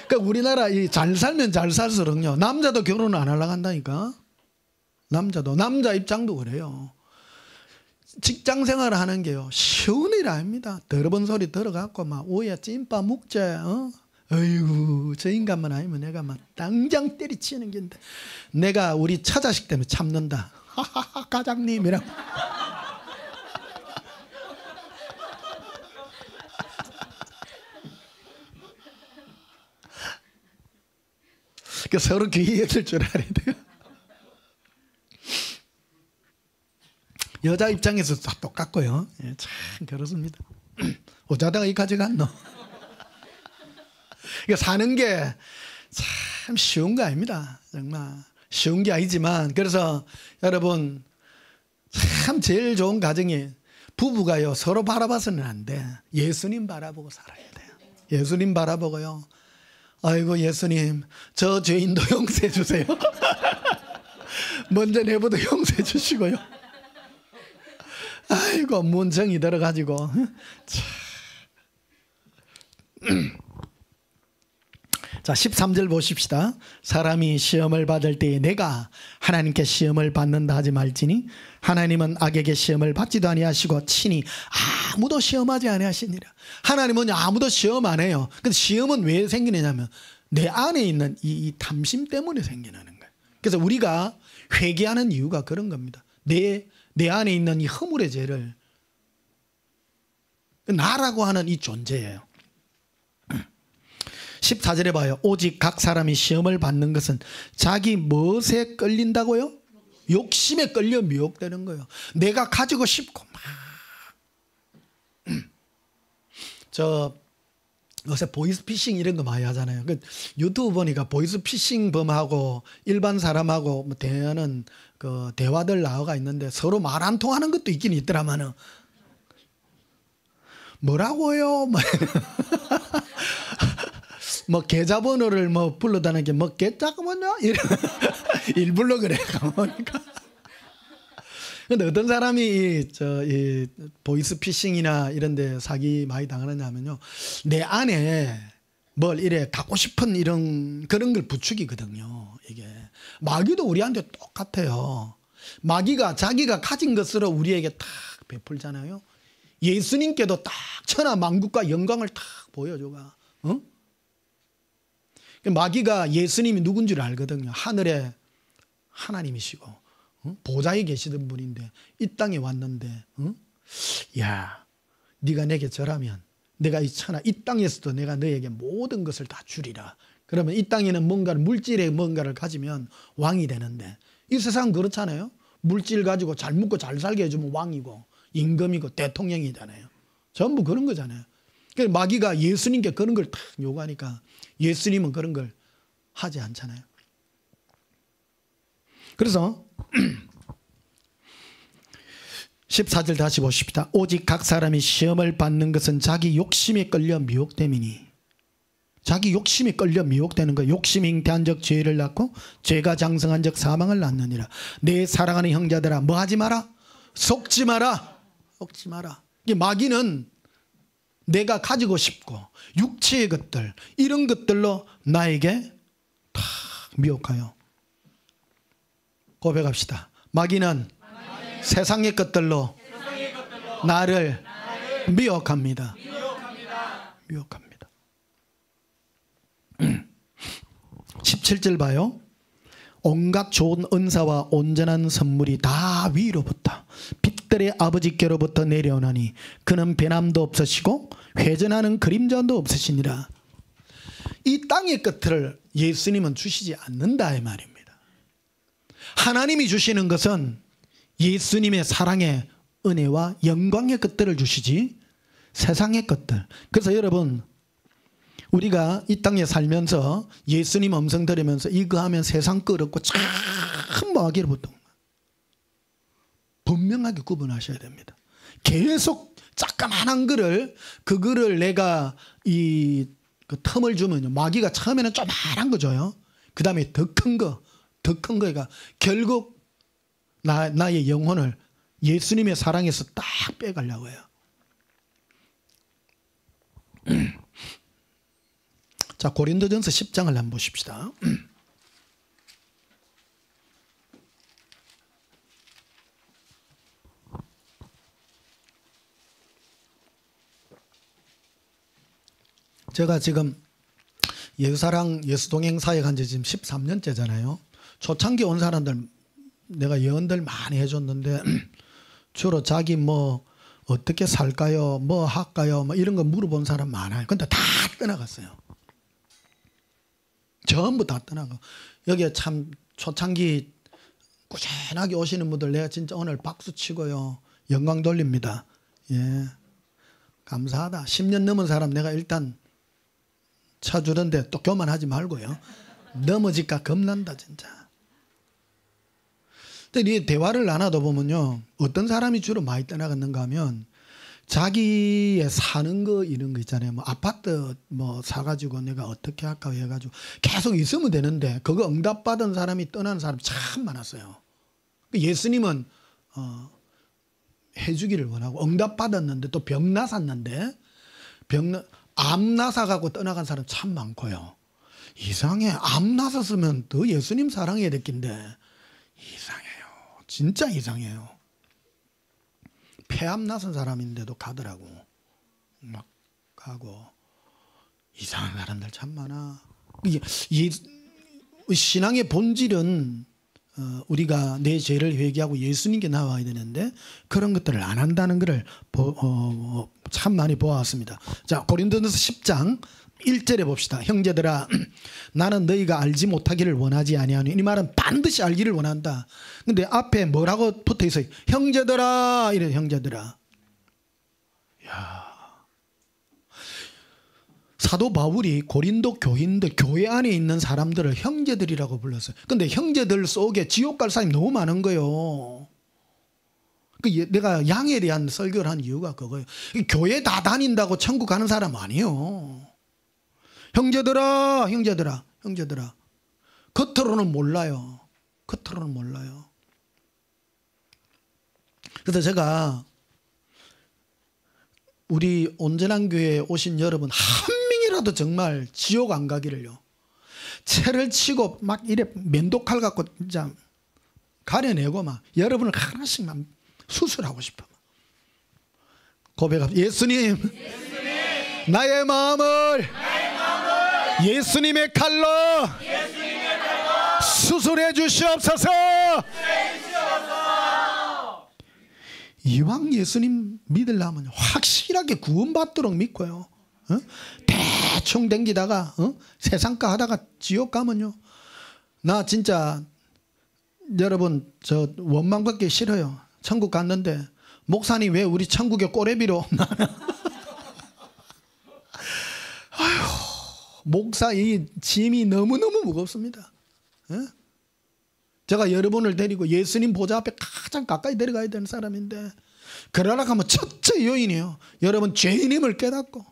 [SPEAKER 1] 그러니까 우리나라 잘 살면 잘 살수록요, 남자도 결혼을 안 하려고 한다니까. 남자 입장도 그래요. 직장 생활을 하는 게요, 쉬운 일 아닙니다. 더러운 소리 들어갖고 막 오야 찐빠 묵자, 어이구 저 인간만 아니면 내가 막 당장 때리치는 게인데, 내가 우리 처자식 때문에 참는다. 하하하 과장님이라고. 서로 기회를 줄 알아야 돼요. 여자 입장에서 다 똑같고요. 예, 참 그렇습니다. 어쩌다가 이까지 갔노. 사는 게 참 쉬운 거 아닙니다. 정말 쉬운 게 아니지만, 그래서 여러분 참 제일 좋은 가정이 부부가요, 서로 바라봐서는 안 돼. 예수님 바라보고 살아야 돼요. 예수님 바라보고요, 아이고 예수님 저 죄인도 용서해 주세요. 먼저 내보도 용서해 주시고요. 아이고 문정이 들어가지고 자 13절 보십시다. 사람이 시험을 받을 때에 내가 하나님께 시험을 받는다 하지 말지니 하나님은 악에게 시험을 받지도 아니하시고 친히 아무도 시험하지 아니하시니라. 하나님은 아무도 시험 안 해요. 근데 시험은 왜 생기느냐면 내 안에 있는 이 탐심 때문에 생기는 거예요. 그래서 우리가 회개하는 이유가 그런 겁니다. 내 안에 있는 이 허물의 죄를 나라고 하는 이 존재예요. 14절에 봐요. 오직 각 사람이 시험을 받는 것은 자기 무엇에 끌린다고요? 욕심에 끌려 미혹되는 거예요. 내가 가지고 싶고 막 요새 보이스피싱 이런 거 많이 하잖아요. 유튜브 보니까 보이스피싱 범하고 일반 사람하고 뭐 대하는 그 대화들 나와가 있는데 서로 말 안 통하는 것도 있긴 있더라마는 뭐라고요? 뭐 계좌번호를 뭐 불러다는 게 뭐 계좌가 뭐냐? 일부러 그래 가보니까. 근데 어떤 사람이 이 보이스피싱이나 이런 데 사기 많이 당하느냐면요. 내 안에 뭘 이래 갖고 싶은 이런 그런 걸 부추기거든요. 이게 마귀도 우리한테 똑같아요. 마귀가 자기가 가진 것으로 우리에게 탁 베풀잖아요. 예수님께도 딱 천하 만국과 영광을 탁 보여줘가. 어? 마귀가 예수님이 누군 줄 알거든요. 하늘에 하나님이시고 보좌에 계시던 분인데 이 땅에 왔는데 야 네가 내게 절하면 내가 이 천하 이 땅에서도 내가 너에게 모든 것을 다 주리라. 그러면 이 땅에는 뭔가를 물질의 뭔가를 가지면 왕이 되는데 이 세상은 그렇잖아요. 물질 가지고 잘 먹고 잘 살게 해주면 왕이고 임금이고 대통령이잖아요. 전부 그런 거잖아요. 그래서 마귀가 예수님께 그런 걸 탁 요구하니까 예수님은 그런 걸 하지 않잖아요. 그래서 14절 다시 보십시다. 오직 각 사람이 시험을 받는 것은 자기 욕심에 끌려 미혹됨이니. 자기 욕심에 끌려 미혹되는 거예요. 욕심이 잉태한 적 죄를 낳고 죄가 장성한 적 사망을 낳느니라. 내 사랑하는 형제들아 뭐 하지 마라? 속지 마라. 속지 마라. 이 마귀는 내가 가지고 싶고 육체의 것들 이런 것들로 나에게 다 미혹하여. 고백합시다. 마귀는 세상의 것들로 나를 미혹합니다. 미혹합니다. 17절 봐요. 온갖 좋은 은사와 온전한 선물이 다 위로부터 빛들의 아버지께로부터 내려오나니 그는 변함도 없으시고 회전하는 그림자도 없으시니라. 이 땅의 것들을 예수님은 주시지 않는다 이 말입니다. 하나님이 주시는 것은 예수님의 사랑의 은혜와 영광의 것들을 주시지 세상의 것들. 그래서 여러분 우리가 이 땅에 살면서 예수님 음성 들으면서 이거 하면 세상 거 얻고 참 마귀로부터 분명하게 구분하셔야 됩니다. 계속 자그마한 거를 그거를 내가 그 틈을 주면요 마귀가 처음에는 조그만한 거 줘요. 그 다음에 더 큰 거 더 큰 거가 결국 나의 영혼을 예수님의 사랑에서 딱 빼가려고 해요. 자, 고린도전서 10장을 한번 보십시다. 제가 지금 예수사랑 예수동행 사역한 지 지금 13년째잖아요. 초창기 온 사람들 내가 예언들 많이 해줬는데 주로 자기 뭐 어떻게 살까요? 뭐 할까요? 뭐 이런 거 물어본 사람 많아요. 근데 다 떠나갔어요. 전부 다 떠나고. 여기에 참 초창기 꾸준하게 오시는 분들 내가 진짜 오늘 박수 치고요. 영광 돌립니다. 예, 감사하다. 10년 넘은 사람 내가 일단 쳐주는데 또 교만하지 말고요. 넘어질까 겁난다 진짜. 근데 이 대화를 나눠다 보면요. 어떤 사람이 주로 많이 떠나갔는가 하면 자기의 사는 거 이런 거 있잖아요. 뭐 아파트 뭐 사가지고 내가 어떻게 할까 해가지고 계속 있으면 되는데 그거 응답받은 사람이 떠나는 사람이 참 많았어요. 예수님은 해주기를 원하고 응답받았는데 또 병 나섰는데 암 나사가고 떠나간 사람 참 많고요. 이상해. 암 나섰으면 더 예수님 사랑해야 될 텐데 이상해요. 진짜 이상해요. 폐암 나선 사람인데도 가더라고. 막 가고. 이상한 사람들 참 많아. 이 신앙의 본질은 우리가 내 죄를 회개하고 예수님께 나와야 되는데 그런 것들을 안 한다는 것을 참 많이 보았습니다. 자, 고린도전서 10장 1절에 봅시다. 형제들아 나는 너희가 알지 못하기를 원하지 아니하니. 이 말은 반드시 알기를 원한다. 근데 앞에 뭐라고 붙어 있어요? 형제들아 이래. 형제들아. 야. 사도 바울이 고린도 교인들 교회 안에 있는 사람들을 형제들이라고 불렀어요. 근데 형제들 속에 지옥 갈 사람이 너무 많은 거예요. 내가 양에 대한 설교를 한 이유가 그거예요. 교회 다 다닌다고 천국 가는 사람 아니에요. 형제들아, 형제들아, 형제들아. 겉으로는 몰라요. 겉으로는 몰라요. 그래서 제가 우리 온전한 교회에 오신 여러분 한 명이라도 정말 지옥 안 가기를요. 채를 치고 막 이래 면도칼 갖고 진짜 가려내고 막 여러분을 하나씩만 수술하고 싶어. 고백합니다. 예수님, 나의 마음을 예수님의 칼로 수술해 주시옵소서. 이왕 예수님 믿으려면 확실하게 구원받도록 믿고요. 대충 댕기다가 세상가 하다가 지옥 가면요. 나 진짜 여러분 저 원망 받기 싫어요. 천국 갔는데 목사님 왜 우리 천국에 꼬레비로 아휴, 목사 이 짐이 너무너무 무겁습니다. 제가 여러분을 데리고 예수님 보좌 앞에 가장 가까이 데려가야 되는 사람인데 그러려고 하면 첫째 요인이에요. 여러분 죄인임을 깨닫고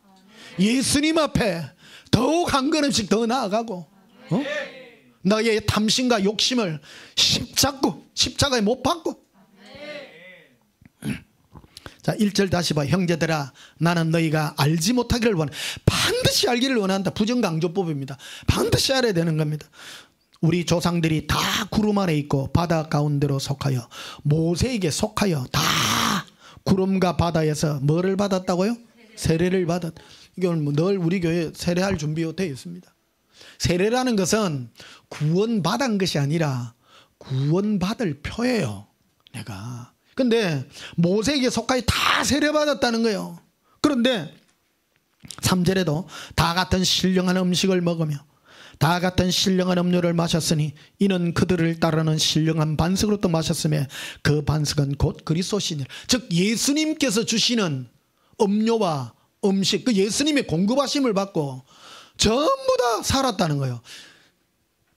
[SPEAKER 1] 예수님 앞에 더욱 한 걸음씩 더 나아가고 나의 탐심과 욕심을 십자가에 못 박고. 자, 1절 다시 봐. 형제들아 나는 너희가 알지 못하기를 원한다. 반드시 알기를 원한다. 부정강조법입니다. 반드시 알아야 되는 겁니다. 우리 조상들이 다 구름 아래 있고 바다 가운데로 속하여 모세에게 속하여 다 구름과 바다에서 뭐를 받았다고요? 세례를 받았다. 이건 늘 우리 교회에 세례할 준비가 되어 있습니다. 세례라는 것은 구원받은 것이 아니라 구원받을 표예요. 내가. 근데 모세에게 속하여 다 세례받았다는 거예요. 그런데 3절에도 다 같은 신령한 음식을 먹으며 다 같은 신령한 음료를 마셨으니 이는 그들을 따르는 신령한 반석으로 또 마셨으며 그 반석은 곧 그리스도시니라. 즉 예수님께서 주시는 음료와 음식, 그 예수님의 공급하심을 받고 전부 다 살았다는 거예요.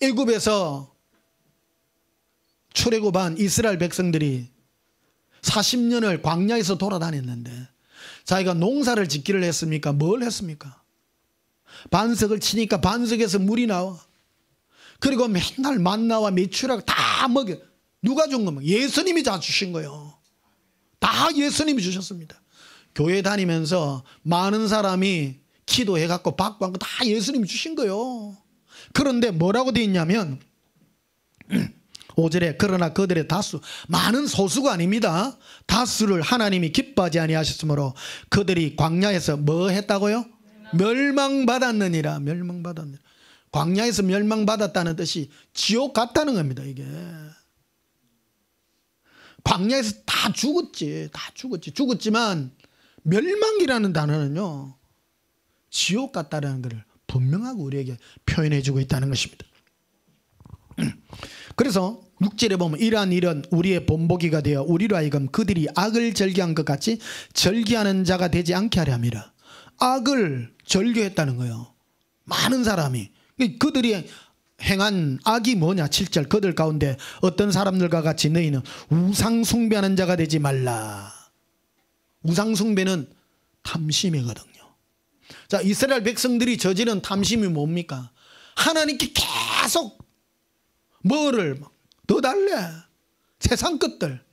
[SPEAKER 1] 애굽에서 출애굽한 이스라엘 백성들이 40년을 광야에서 돌아다녔는데 자기가 농사를 짓기를 했습니까? 뭘 했습니까? 반석을 치니까 반석에서 물이 나와. 그리고 맨날 만나와 메추라고 다 먹여. 누가 준 겁니까? 예수님이 다 주신 거예요. 다 예수님이 주셨습니다. 교회 다니면서 많은 사람이 기도해갖고 받고 한 거 다 예수님이 주신 거예요. 그런데 뭐라고 되어 있냐면 5절에 그러나 그들의 다수, 많은 소수가 아닙니다. 다수를 하나님이 기뻐하지 아니하셨으므로 그들이 광야에서 뭐 했다고요? 멸망받았느니라. 멸망받았느니라. 광야에서 멸망받았다는 뜻이 지옥 갔다는 겁니다. 이게 광야에서 다 죽었지. 다 죽었지. 죽었지만 멸망이라는 단어는요 지옥 갔다는 것을 분명하게 우리에게 표현해 주고 있다는 것입니다. 그래서 6절에 보면 이러한 일은 우리의 본보기가 되어 우리로 하여금 그들이 악을 절기한 것 같이 절기하는 자가 되지 않게 하려 함이라. 악을 절기했다는 거예요. 많은 사람이. 그들이 행한 악이 뭐냐. 7절 그들 가운데 어떤 사람들과 같이 너희는 우상 숭배하는 자가 되지 말라. 우상숭배는 탐심이거든요. 자, 이스라엘 백성들이 저지른 탐심이 뭡니까? 하나님께 계속 뭐를 더 달래. 세상 것들.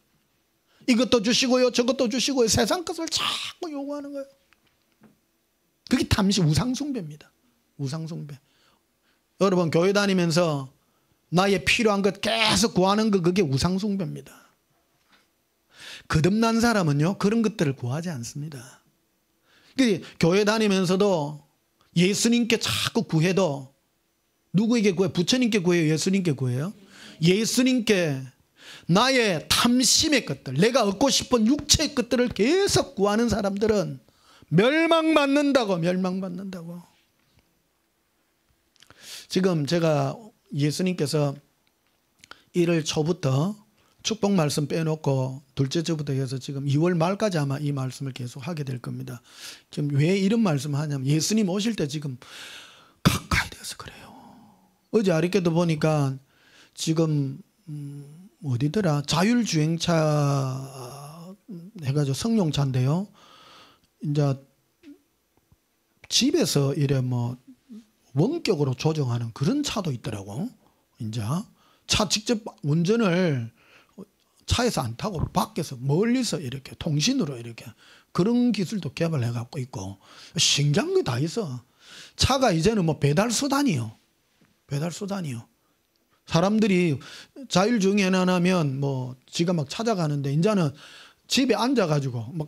[SPEAKER 1] 이것도 주시고요, 저것도 주시고요. 세상 것을 자꾸 요구하는 거예요. 그게 탐심, 우상숭배입니다. 우상숭배. 여러분, 교회 다니면서 나의 필요한 것 계속 구하는 거, 그게 우상숭배입니다. 거듭난 사람은요, 그런 것들을 구하지 않습니다. 교회 다니면서도 예수님께 자꾸 구해도 누구에게 구해요? 부처님께 구해요? 예수님께 구해요? 예수님께 나의 탐심의 것들, 내가 얻고 싶은 육체의 것들을 계속 구하는 사람들은 멸망받는다고. 지금 제가 예수님께서 1월 초부터 축복 말씀 빼놓고 둘째 주부터 해서 지금 2월 말까지 아마 이 말씀을 계속 하게 될 겁니다. 지금 왜 이런 말씀을 하냐면 예수님 오실 때 지금 가까이 돼서 그래요. 어제 아리께도 보니까 지금 어디더라, 자율주행차 해가지고 성용차인데요, 이제 집에서 이래 뭐 원격으로 조정하는 그런 차도 있더라고. 이제 차 직접 운전을 차에서 안 타고 밖에서 멀리서 이렇게 통신으로 이렇게 그런 기술도 개발해 갖고 있고, 신기한 게 다 있어. 차가 이제는 뭐 배달 수단이요. 사람들이 자율주행 안 하면 뭐 지가 막 찾아가는데 이제는 집에 앉아가지고 막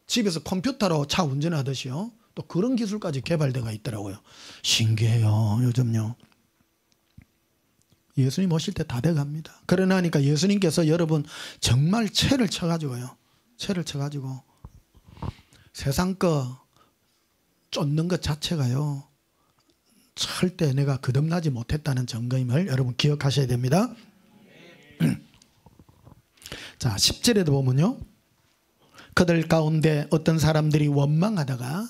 [SPEAKER 1] 집에서 컴퓨터로 차 운전하듯이요. 또 그런 기술까지 개발되어 있더라고요. 신기해요, 요즘요. 예수님 오실 때 다 돼갑니다. 그러나니까 예수님께서 여러분 정말 채를 쳐가지고요. 세상 거 쫓는 것 자체가요, 절대 내가 거듭나지 못했다는 증거임을 여러분 기억하셔야 됩니다. 자, 10절에도 보면요, 그들 가운데 어떤 사람들이 원망하다가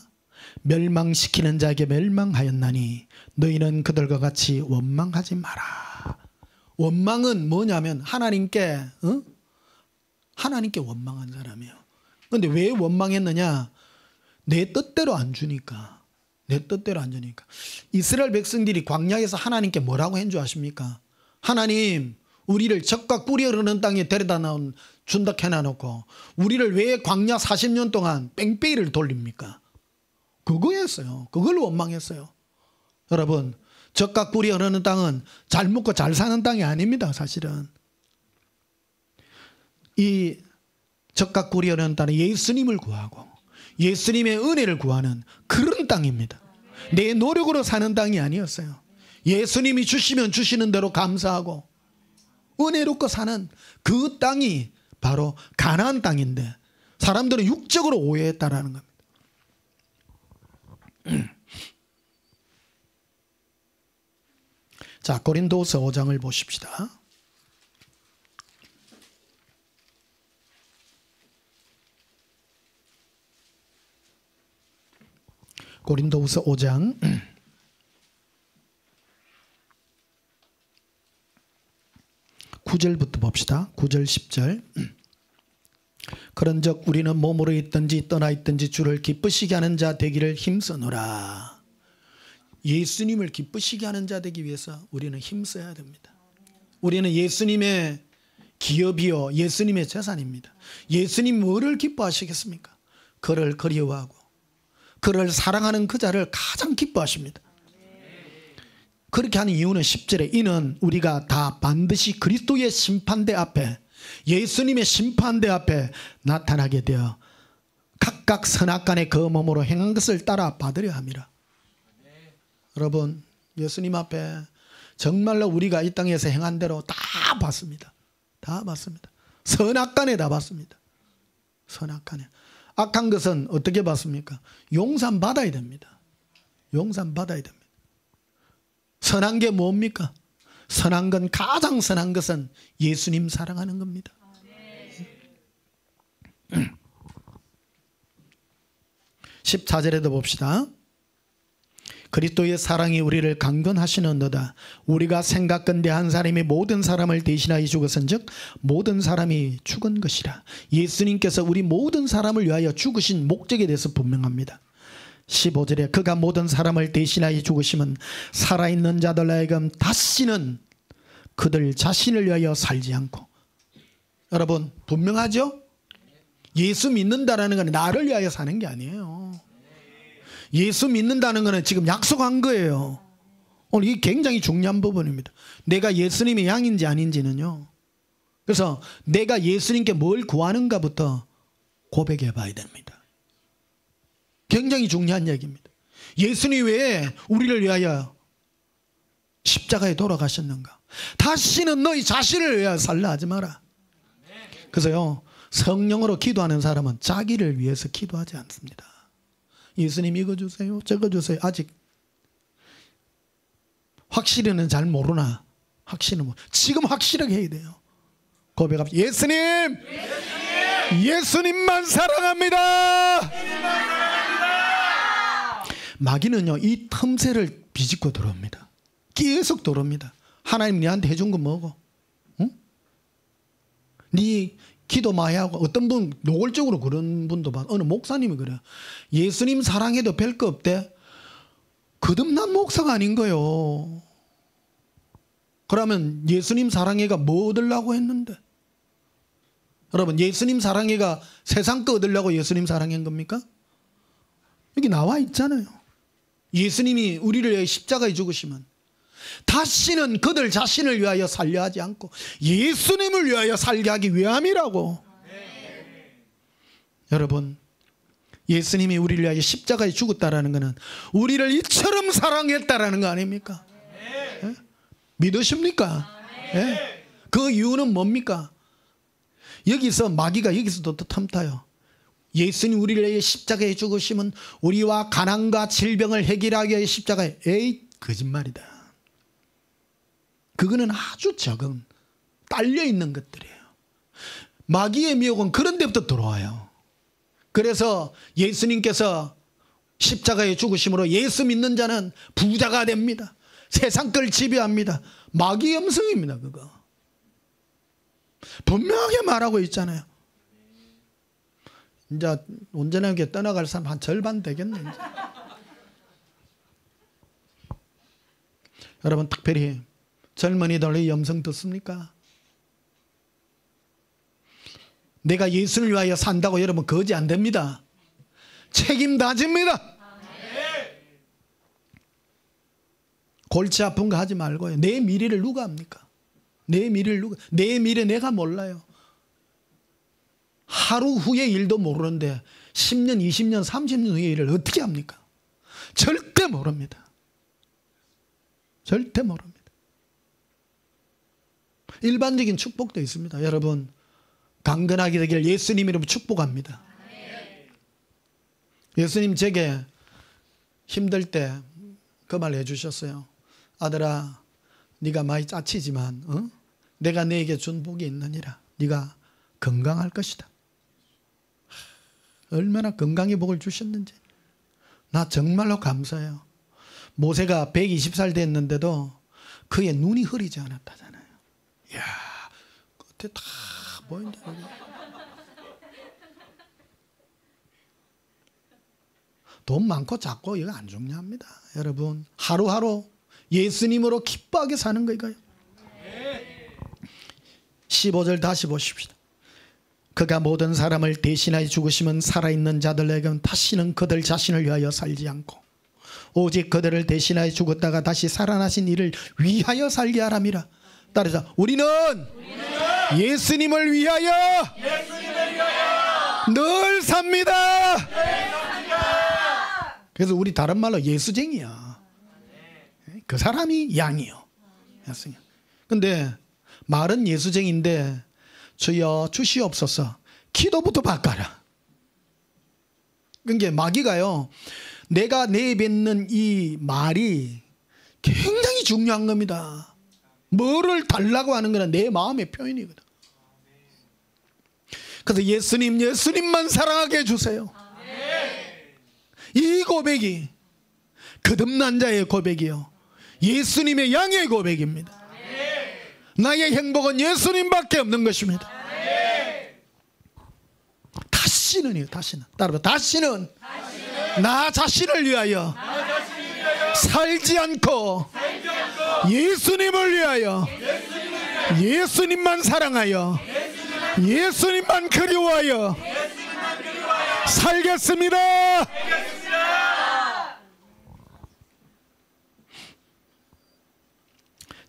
[SPEAKER 1] 멸망시키는 자에게 멸망하였나니 너희는 그들과 같이 원망하지 마라. 원망은 뭐냐면 하나님께 원망한 사람이에요. 그런데 왜 원망했느냐? 내 뜻대로 안 주니까. 이스라엘 백성들이 광야에서 하나님께 뭐라고 한 줄 아십니까? 하나님, 우리를 적과 꿀이 흐르는 땅에 데려다 준다 해놔놓고 우리를 왜 광야 40년 동안 뺑뺑이를 돌립니까? 그거였어요. 그걸 원망했어요. 여러분, 적과 꿀이 흐르는 땅은 잘 먹고 잘 사는 땅이 아닙니다. 사실은 이 적과 꿀이 흐르는 땅은 예수님을 구하고 예수님의 은혜를 구하는 그런 땅입니다. 내 노력으로 사는 땅이 아니었어요. 예수님이 주시면 주시는 대로 감사하고 은혜롭고 사는 그 땅이 바로 가나안 땅인데 사람들은 육적으로 오해했다라는 겁니다. 자, 고린도후서 5장을 보십시다. 고린도후서 5장 9절부터 봅시다. 9절 10절. 그런즉 우리는 몸으로 있든지 떠나 있든지 주를 기쁘시게 하는 자 되기를 힘쓰노라. 예수님을 기쁘시게 하는 자 되기 위해서 우리는 힘써야 됩니다. 우리는 예수님의 기업이요 예수님의 재산입니다. 예수님 뭐를 기뻐하시겠습니까? 그를 그리워하고 그를 사랑하는 그 자를 가장 기뻐하십니다. 그렇게 하는 이유는 10절에 이는 우리가 다 반드시 그리스도의 심판대 앞에 예수님의 심판대 앞에 나타나게 되어 각각 선악간의 그 몸으로 행한 것을 따라 받으려 함이라. 여러분, 예수님 앞에 정말로 우리가 이 땅에서 행한 대로 다 받습니다. 다 받습니다. 선악간에 다 받습니다. 선악간에. 악한 것은 어떻게 받습니까? 용서받아야 됩니다. 용서받아야 됩니다. 선한 게 뭡니까? 선한 건, 가장 선한 것은 예수님 사랑하는 겁니다. 14절에도 봅시다. 그리스도의 사랑이 우리를 강건하시는도다. 우리가 생각건대 한 사람이 모든 사람을 대신하여 죽었은즉 모든 사람이 죽은 것이라. 예수님께서 우리 모든 사람을 위하여 죽으신 목적에 대해서 분명합니다. 15절에 그가 모든 사람을 대신하여 죽으심은 살아있는 자들 하여금 다시는 그들 자신을 위하여 살지 않고. 여러분 분명하죠? 예수 믿는다라는 건 나를 위하여 사는 게 아니에요. 예수 믿는다는 것은 지금 약속한 거예요. 오늘 이게 굉장히 중요한 부분입니다. 내가 예수님의 양인지 아닌지는요. 그래서 내가 예수님께 뭘 구하는가부터 고백해 봐야 됩니다. 굉장히 중요한 얘기입니다. 예수님 왜 우리를 위하여 십자가에 돌아가셨는가? 다시는 너희 자신을 위하여 살라 하지 마라. 그래서요, 성령으로 기도하는 사람은 자기를 위해서 기도하지 않습니다. 예수님 이거 주세요, 저거 주세요. 아직 확실히는 잘 모르나? 확실히는 지금 확실하게 해야 돼요. 고백합시다. 예수님, 예수님만 사랑합니다. 마귀는요 이 틈새를 비집고 들어옵니다. 계속 들어옵니다. 하나님 네한테 해준 거 뭐고? 응? 네 기도 많이 하고. 어떤 분 노골적으로 그런 분도 봐. 어느 목사님이 그래요. 예수님 사랑해도 별 거 없대. 거듭난 목사가 아닌 거예요. 그러면 예수님 사랑해가 뭐 얻으려고 했는데? 여러분 예수님 사랑해가 세상 거 얻으려고 예수님 사랑한 겁니까? 여기 나와 있잖아요. 예수님이 우리를 위해 십자가에 죽으시면 다시는 그들 자신을 위하여 살려 하지 않고 예수님을 위하여 살게 하기 위함이라고. 여러분 예수님이 우리를 위하여 십자가에 죽었다라는 것은 우리를 이처럼 사랑했다라는 거 아닙니까? 네? 믿으십니까? 네? 그 이유는 뭡니까? 여기서 마귀가 여기서도 또 탐타요. 예수님 우리를 위해 십자가에 죽으시면 우리와 가난과 질병을 해결하기 위해 십자가에. 에이 거짓말이다. 그거는 아주 적은 딸려있는 것들이에요. 마귀의 미혹은 그런 데부터 들어와요. 그래서 예수님께서 십자가에 죽으심으로 예수 믿는 자는 부자가 됩니다. 세상 걸 지배합니다. 마귀의 음성입니다. 그거 분명하게 말하고 있잖아요. 이제 온전하게 떠나갈 사람 한 절반 되겠네. 이제. 여러분 특별히 젊은이들 이 음성 듣습니까? 내가 예수를 위하여 산다고 여러분 거지 안 됩니다. 책임 다집니다. 골치 아픈 거 하지 말고요. 내 미래를 누가 합니까? 내 미래를 누가? 내 미래 내가 몰라요. 하루 후의 일도 모르는데 10년, 20년, 30년 후의 일을 어떻게 합니까? 절대 모릅니다. 절대 모릅니다. 일반적인 축복도 있습니다. 여러분 강건하게 되기를 예수님 이름으로 축복합니다. 예수님 제게 힘들 때 그 말 해주셨어요. 아들아 네가 많이 짜치지만 내가 너에게 준 복이 있느니라. 네가 건강할 것이다. 얼마나 건강의 복을 주셨는지 나 정말로 감사해요. 모세가 120살 됐는데도 그의 눈이 흐리지 않았다잖아요. 이야 끝에 다 보인다. 돈 많고 작고 이거 안 중요합니다. 여러분 하루하루 예수님으로 기뻐하게 사는 거예요. 15절 다시 보십시다. 그가 모든 사람을 대신하여 죽으시면 살아있는 자들에게는 다시는 그들 자신을 위하여 살지 않고 오직 그들을 대신하여 죽었다가 다시 살아나신 이를 위하여 살게 하람이라. 따라서 우리는 예수님을 위하여 늘 삽니다. 그래서 우리 다른 말로 예수쟁이야. 그 사람이 양이요. 근데 말은 예수쟁인데 주여 주시옵소서 기도부터 바꿔라. 그러니까 마귀가요 내가 내뱉는 이 말이 굉장히 중요한 겁니다. 뭐를 달라고 하는 거는 내 마음의 표현이거든. 그래서 예수님만 사랑하게 해주세요. 이 고백이 거듭난 자의 고백이요, 예수님의 양의 고백입니다. 나의 행복은 예수님밖에 없는 것입니다. 다시는요, 다시는. 따라봐. 다시는 나 자신을 위하여 살지 않고 예수님을 위하여, 예수님만 사랑하여, 예수님만 그리워하여 살겠습니다.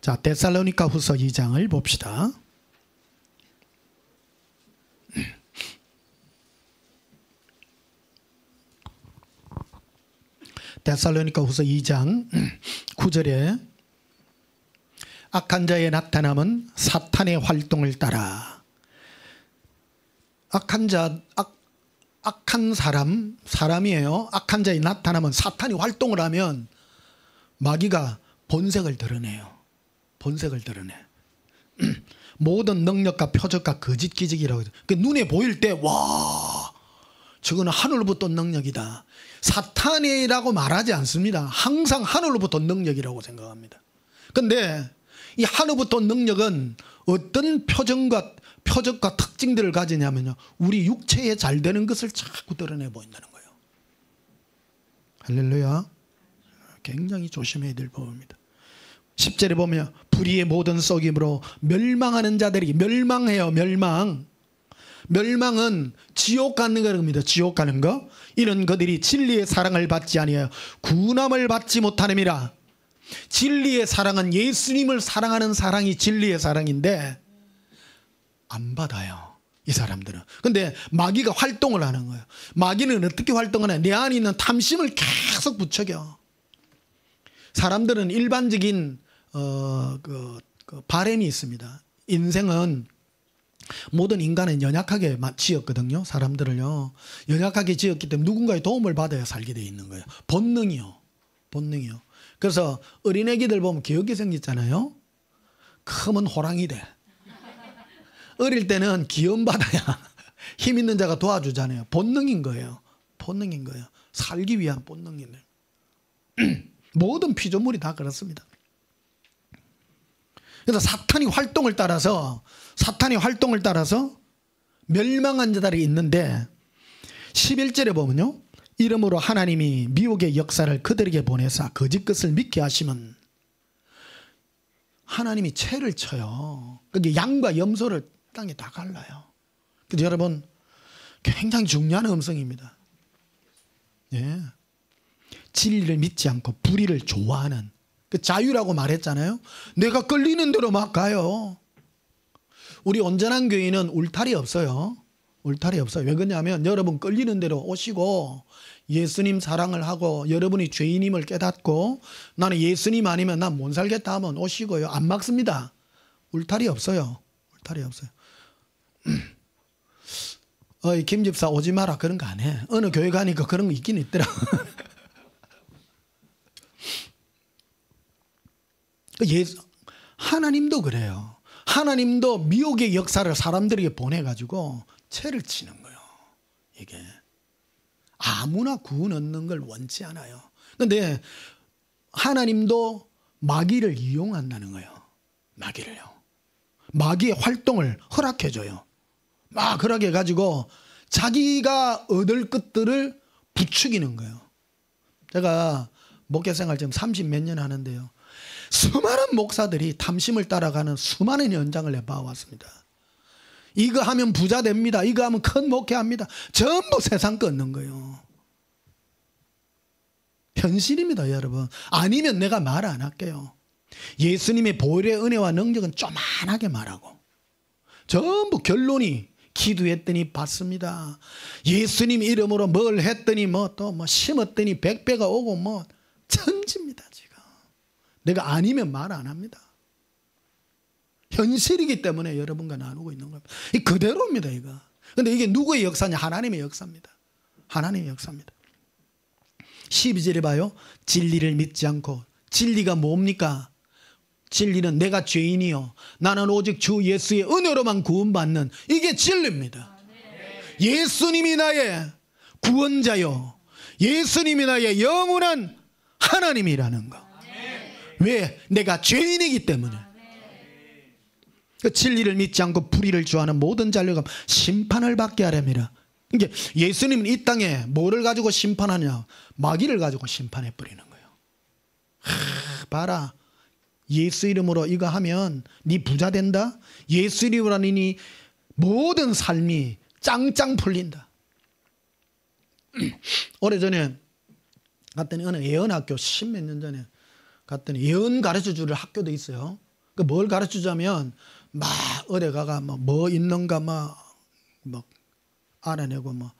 [SPEAKER 1] 자, 데살로니가 후서 2장을 봅시다. 데살로니가 후서 2장 9절에 악한 자의 나타남은 사탄의 활동을 따라. 악한 사람이에요. 악한 자의 나타남은, 사탄이 활동을 하면 마귀가 본색을 드러내요. 본색을 드러내. 모든 능력과 표적과 거짓 기적이라고. 그 눈에 보일 때 와, 저거는 하늘로부터 능력이다. 사탄이라고 말하지 않습니다. 항상 하늘로부터 능력이라고 생각합니다. 그런데 이 하늘부터 능력은 어떤 표적과 특징들을 가지냐면요, 우리 육체에 잘 되는 것을 자꾸 드러내 보인다는 거예요. 할렐루야. 굉장히 조심해야 될 법입니다. 10절에 보면 불의의 모든 썩임으로 멸망하는 자들이, 멸망해요. 멸망은 지옥 가는 겁니다. 지옥 가는 거. 이런 그들이 진리의 사랑을 받지 아니하여 구원함을 받지 못하느니라. 진리의 사랑은, 예수님을 사랑하는 사랑이 진리의 사랑인데 안 받아요, 이 사람들은. 근데 마귀가 활동을 하는 거예요. 마귀는 어떻게 활동하냐? 내 안에 있는 탐심을 계속 부추겨. 사람들은 일반적인 바램이 있습니다. 인생은, 모든 인간은 연약하게 지었거든요. 사람들을요, 연약하게 지었기 때문에 누군가의 도움을 받아야 살게 돼 있는 거예요. 본능이요. 그래서 어린애기들 보면 기억이 생기잖아요. 크면 호랑이 돼. 어릴 때는 기원받아야 힘 있는 자가 도와주잖아요. 본능인 거예요. 살기 위한 본능이네. 모든 피조물이 다 그렇습니다. 그래서 사탄의 활동을 따라서 멸망한 자들이 있는데, 11절에 보면요, 이러므로 하나님이 미혹의 역사를 그들에게 보내사 거짓 것을 믿게 하시면, 하나님이 채를 쳐요. 그게 양과 염소를 땅에 다 갈라요. 그래서 여러분, 굉장히 중요한 음성입니다. 예. 진리를 믿지 않고 불의를 좋아하는, 그 자유라고 말했잖아요. 내가 끌리는 대로 막 가요. 우리 온전한 교회는 울타리 없어요. 왜 그러냐면, 여러분 끌리는 대로 오시고 예수님 사랑을 하고 여러분이 죄인임을 깨닫고 나는 예수님 아니면 난 못 살겠다 하면 오시고요. 안 막습니다. 울타리 없어요. 김 집사 오지 마라 그런 거 안 해. 어느 교회 가니까 그런 거 있긴 있더라. 하나님도 그래요. 하나님도 미혹의 역사를 사람들에게 보내가지고 채를 치는 거예요. 이게 아무나 구원 얻는 걸 원치 않아요. 그런데 하나님도 마귀를 이용한다는 거예요. 마귀의 활동을 허락해줘요. 막 허락해가지고 자기가 얻을 것들을 부추기는 거예요. 제가 목회생활 지금 30몇 년 하는데요, 수많은 목사들이 탐심을 따라가는 수많은 현장을 내봐왔습니다. 이거 하면 부자 됩니다. 이거 하면 큰 목회합니다. 전부 세상 거 얻는 거예요. 현실입니다, 여러분. 아니면 내가 말 안 할게요. 예수님의 보혈의 은혜와 능력은 쪼만하게 말하고, 전부 결론이 기도했더니 받습니다. 예수님 이름으로 뭘 했더니 또 심었더니 100배가 오고 천지입니다. 지금 내가 아니면 말 안 합니다. 현실이기 때문에 여러분과 나누고 있는 겁니다. 이 그대로입니다, 이거. 근데 이게 누구의 역사냐? 하나님의 역사입니다. 12절에 봐요. 진리를 믿지 않고. 진리가 뭡니까? 진리는 내가 죄인이요, 나는 오직 주 예수의 은혜로만 구원받는, 이게 진리입니다. 예수님이 나의 구원자요, 예수님이 나의 영원한 하나님이라는 거. 왜? 내가 죄인이기 때문에. 그 진리를 믿지 않고 불의를 좋아하는 모든 자녀가 심판을 받게 하렵니다. 이게 예수님은 이 땅에 뭐를 가지고 심판하냐? 마귀를 가지고 심판해 버리는 거예요. 봐라, 예수 이름으로 이거 하면 네 부자 된다. 예수 이름으로 하니 모든 삶이 짱짱 풀린다. 오래전에 갔더니 어느 예언학교 10몇 년 전에 갔더니 예언 가르쳐주는 학교도 있어요. 그 뭘 가르쳐주자면 막 어디 가가 뭐 있는가 막 알아내고 뭐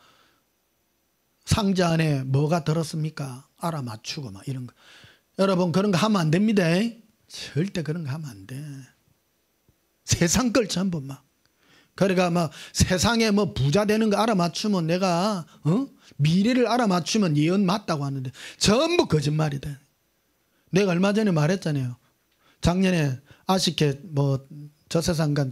[SPEAKER 1] 상자 안에 뭐가 들었습니까 알아맞추고 막 이런 거. 여러분 그런 거 하면 안 됩니다. 절대 그런 거 하면 안 돼. 세상 걸 전부 막. 그러니까 막 세상에 뭐 부자 되는 거 알아맞추면 내가 미래를 알아맞추면 예언 맞다고 하는데 전부 거짓말이다. 내가 얼마 전에 말했잖아요. 작년에 아시케 뭐 저 세상 간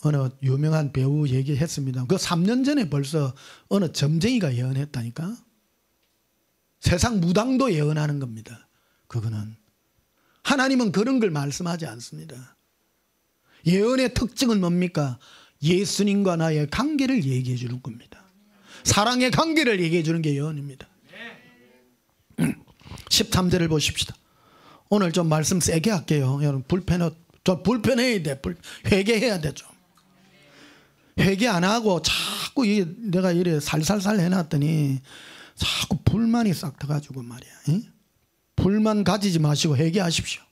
[SPEAKER 1] 어느 유명한 배우 얘기했습니다. 그 3년 전에 벌써 어느 점쟁이가 예언했다니까. 세상 무당도 예언하는 겁니다. 그거는 하나님은 그런 걸 말씀하지 않습니다. 예언의 특징은 뭡니까? 예수님과 나의 관계를 얘기해 주는 겁니다. 사랑의 관계를 얘기해 주는 게 예언입니다. 13절을 보십시다. 오늘 좀 말씀 세게 할게요. 여러분 불편해야 돼. 회개해야 돼. 좀 회개 안 하고 자꾸 내가 이래 살살살 해놨더니 자꾸 불만이 싹 터가지고 말이야. 불만 가지지 마시고 회개하십시오.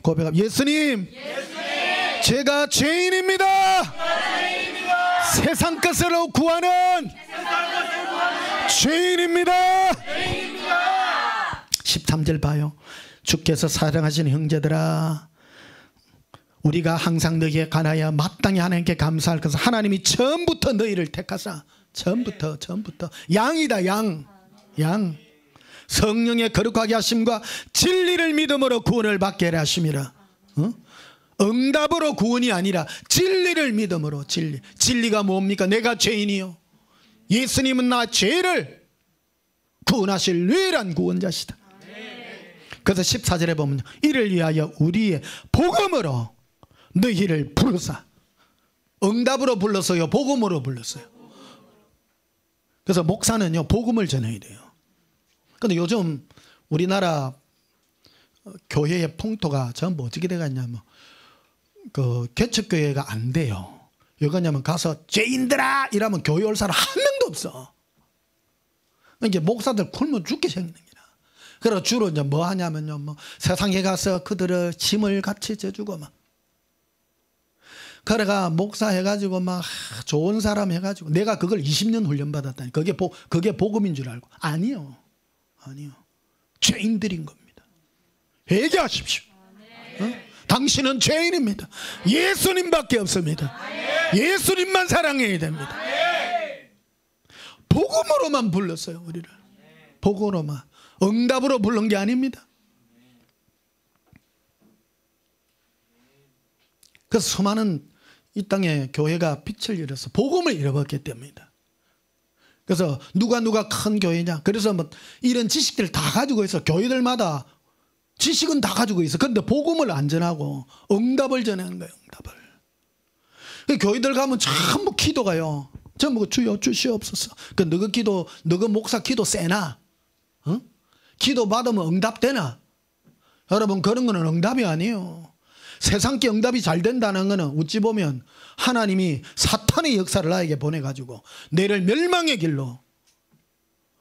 [SPEAKER 1] 고백합. 예수님, 제가 죄인입니다. 세상 것으로 구하는 죄인입니다. 13절 봐요. 주께서 사랑하시는 형제들아, 우리가 항상 너희에 관하여 마땅히 하나님께 감사할 것은 하나님이 처음부터 너희를 택하사 처음부터 양이다. 양 성령의 거룩하게 하심과 진리를 믿음으로 구원을 받게 하려 하심이라. 응답으로 구원이 아니라 진리를 믿음으로. 진리가 뭡니까? 내가 죄인이요, 예수님은 나 죄를 구원하실 유일한 구원자시다. 그래서 14절에 보면 이를 위하여 우리의 복음으로 너희를 부르사. 응답으로 불렀어요, 복음으로 불렀어요. 그래서 목사는요 복음을 전해야 돼요. 근데 요즘 우리나라 교회의 풍토가 전부 어떻게 돼갔냐면 그 개척교회가 안 돼요. 왜 그러냐면 가서 죄인들아 이러면 교회 올 사람 한 명도 없어. 이제 목사들 굶어 죽게 생기는 거야. 그래서 주로 이제 뭐 하냐면요, 뭐 세상에 가서 그들을 짐을 같이 져주고 막. 그래가 목사 해가지고 막 좋은 사람 해가지고 내가 그걸 20년 훈련받았다니. 그게 복음인 줄 알고. 아니요. 죄인들인 겁니다. 회개하십시오. 당신은 죄인입니다. 예수님밖에 없습니다. 예수님만 사랑해야 됩니다. 복음으로만 불렀어요, 우리를. 복음으로만. 응답으로 부른 게 아닙니다. 그래서 수많은 이 땅에 교회가 빛을 잃어서 복음을 잃어버렸기 때문이다. 그래서 누가 큰 교회냐, 그래서 뭐 이런 지식들을 다 가지고 있어. 교회들마다 지식은 다 가지고 있어. 그런데 복음을 안 전하고 응답을 전하는 거예요. 응답을. 교회들 가면 전부 기도가요, 전부 주여 주시옵소서. 그 너그 목사 기도 세나? 기도 받으면 응답되나? 여러분 그런 거는 응답이 아니에요. 세상께 응답이 잘 된다는 거는 어찌 보면 하나님이 사탄의 역사를 나에게 보내가지고 너를 멸망의 길로.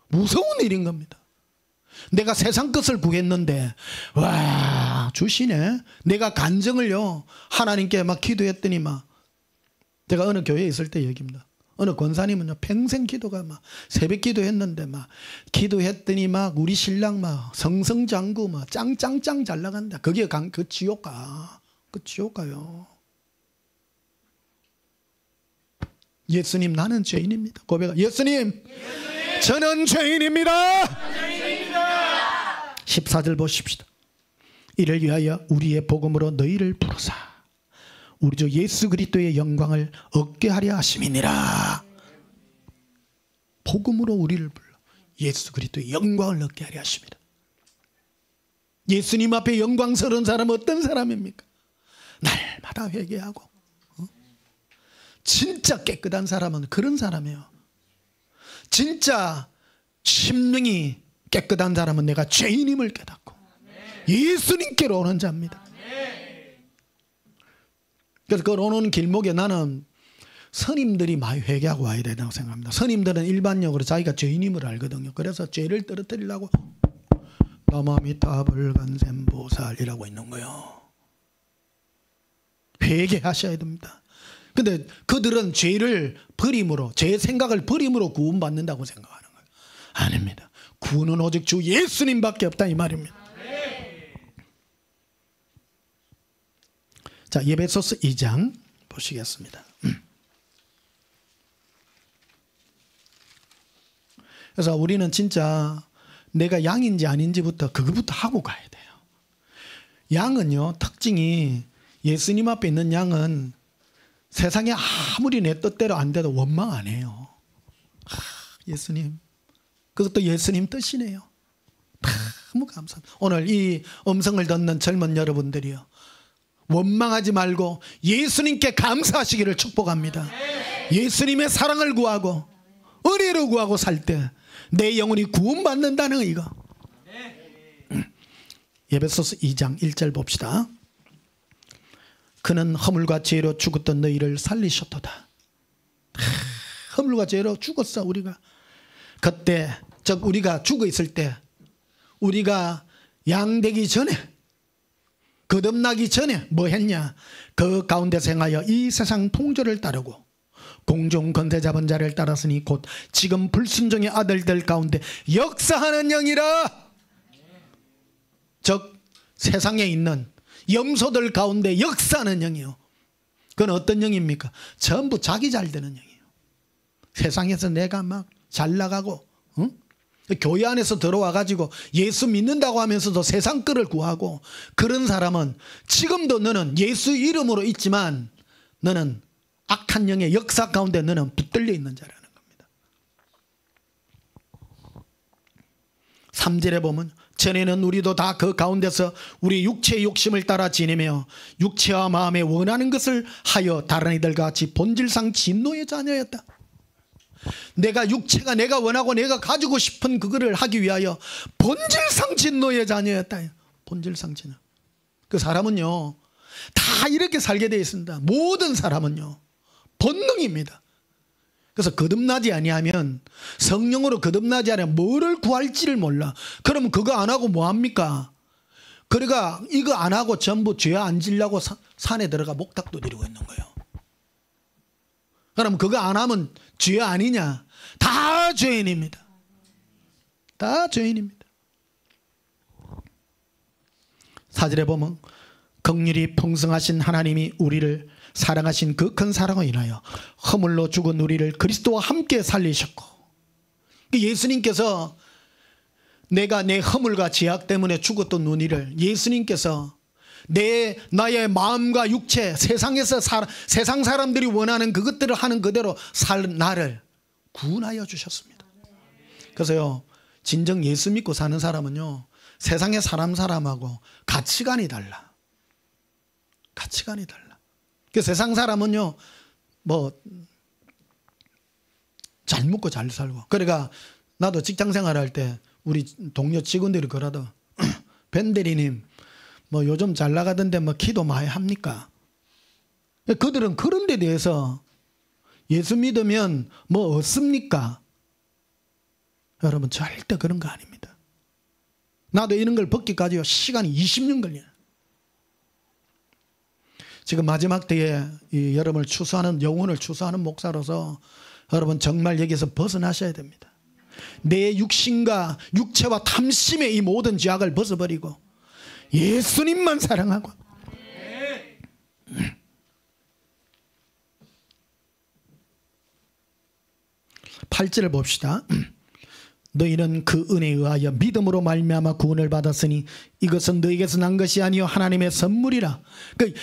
[SPEAKER 1] 무서운 일인 겁니다. 내가 세상 것을 구했는데 와 주시네. 내가 간증을요 하나님께 막 기도했더니 막, 제가 어느 교회에 있을 때 얘기입니다. 어느 권사님은요 평생 기도가 막 새벽 기도했는데 막 기도했더니 막 우리 신랑 막 성성장구 막 짱짱짱 잘 나간다. 그게 그 지옥가. 그 지옥가요. 예수님 나는 죄인입니다. 고백하. 예수님 저는 죄인입니다. 14절 보십시다. 이를 위하여 우리의 복음으로 너희를 부르사 우리 주 예수 그리스도의 영광을 얻게 하려 하심이니라. 복음으로 우리를 불러 예수 그리스도의 영광을 얻게 하려 하심이라. 예수님 앞에 영광스러운 사람은 어떤 사람입니까? 날마다 회개하고 진짜 깨끗한 사람은 그런 사람이에요. 진짜 심령이 깨끗한 사람은 내가 죄인임을 깨닫고 예수님께로 오는 자입니다. 그래서 그 오는 길목에 나는 선임들이 많이 회개하고 와야 된다고 생각합니다. 선임들은 일반적으로 자기가 죄인임을 알거든요. 그래서 죄를 떨어뜨리려고 나마미타불간셈보살이라고 있는 거예요. 회개하셔야 됩니다. 근데 그들은 죄를 버림으로, 죄 생각을 버림으로 구원받는다고 생각하는 거예요. 아닙니다. 구원은 오직 주 예수님밖에 없다 이 말입니다. 자, 에베소서 2장 보시겠습니다. 그래서 우리는 진짜 내가 양인지 아닌지부터 그것부터 하고 가야 돼요. 양은요, 특징이 예수님 앞에 있는 양은 세상에 아무리 내 뜻대로 안 돼도 원망 안 해요. 예수님, 그것도 예수님 뜻이네요. 너무 감사합니다. 오늘 이 음성을 듣는 젊은 여러분들이요, 원망하지 말고 예수님께 감사하시기를 축복합니다. 예수님의 사랑을 구하고 은혜를 구하고 살 때 내 영혼이 구원받는다는 이거. 에베소서 2장 1절 봅시다. 그는 허물과 죄로 죽었던 너희를 살리셨도다. 허물과 죄로 죽었어 우리가. 그때 즉 우리가 죽어 있을 때, 우리가 양되기 전에, 거듭나기 전에 뭐 했냐? 그 가운데서 행하여 이 세상 통조를 따르고 공중 권세 잡은 자를 따랐으니 곧 지금 불순종의 아들들 가운데 역사하는 영이라. 즉 세상에 있는 염소들 가운데 역사하는 영이요. 그건 어떤 영입니까? 전부 자기 잘 되는 영이에요. 세상에서 내가 막 잘 나가고 교회 안에서 들어와 가지고 예수 믿는다고 하면서도 세상 것을 구하고, 그런 사람은 지금도 너는 예수 이름으로 있지만 너는 악한 영의 역사 가운데 너는 붙들려 있는 자라는 겁니다. 3절에 보면 전에는 우리도 다 그 가운데서 우리 육체의 욕심을 따라 지내며 육체와 마음에 원하는 것을 하여 다른 이들과 같이 본질상 진노의 자녀였다. 내가 육체가 내가 원하고 내가 가지고 싶은 그거를 하기 위하여 본질상 진노의 자녀였다. 본질상 진노. 그 사람은요 다 이렇게 살게 되어 있습니다. 모든 사람은요 본능입니다. 그래서 거듭나지 아니하면, 성령으로 거듭나지 않으면 뭐를 구할지를 몰라. 그러면 그거 안 하고 뭐 합니까? 그러니까 이거 안 하고 전부 죄 안 지려고 산에 들어가 목탁도 드리고 있는 거예요. 그럼 그거 안 하면 죄 아니냐? 다 죄인입니다. 다 죄인입니다. 4절에 보면 긍휼이 풍성하신 하나님이 우리를 사랑하신 그 큰 사랑을 인하여 허물로 죽은 우리를 그리스도와 함께 살리셨고, 예수님께서 내가 내 허물과 죄악 때문에 죽었던 우리를 예수님께서 나의 마음과 육체, 세상에서 세상 사람들이 원하는 그것들을 하는 그대로 살 나를 구원하여 주셨습니다. 그래서요 진정 예수 믿고 사는 사람은요 세상의 사람하고 가치관이 달라. 가치관이 달라. 그 세상 사람은요 뭐 잘 먹고 잘 살고. 그러니까 나도 직장 생활할 때 우리 동료 직원들이 그러더 벤 대리님 뭐 요즘 잘 나가던데 뭐 기도 많이 합니까? 그들은 그런 데 대해서 예수 믿으면 뭐 없습니까? 여러분 절대 그런 거 아닙니다. 나도 이런 걸 벗기까지 시간이 20년 걸려요. 지금 마지막 때에 이 여러분을 추수하는, 영혼을 추수하는 목사로서 여러분 정말 여기서 벗어나셔야 됩니다. 내 육신과 육체와 탐심의 이 모든 죄악을 벗어버리고 예수님만 사랑하고. 8절을 봅시다. 너희는 그 은혜에 의하여 믿음으로 말미암아 구원을 받았으니 이것은 너희에게서 난 것이 아니요 하나님의 선물이라. 그러니까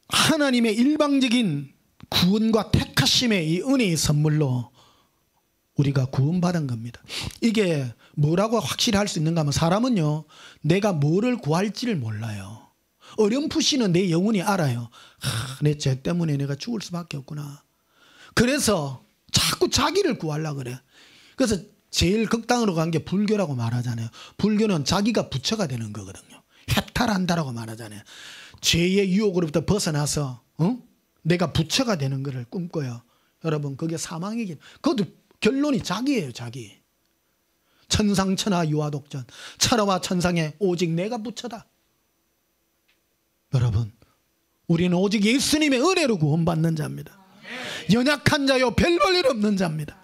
[SPEAKER 1] 하나님의 일방적인 구원과 택하심의 이 은혜의 선물로 우리가 구원받은 겁니다. 이게 뭐라고 확실히 할 수 있는가 하면 사람은요, 내가 뭐를 구할지를 몰라요. 어렴풋이는 내 영혼이 알아요. 내 죄 때문에 내가 죽을 수밖에 없구나. 그래서 자꾸 자기를 구하려고 그래. 그래서 제일 극단으로 간 게 불교라고 말하잖아요. 불교는 자기가 부처가 되는 거거든요. 해탈한다라고 말하잖아요. 죄의 유혹으로부터 벗어나서 내가 부처가 되는 것을 꿈꿔요. 여러분, 그게 사망이긴. 그것도 결론이 자기예요. 자기. 천상천하 유아독전. 천하와 천상에 오직 내가 부처다. 여러분, 우리는 오직 예수님의 은혜로 구원받는 자입니다. 연약한 자요 별 볼 일 없는 자입니다.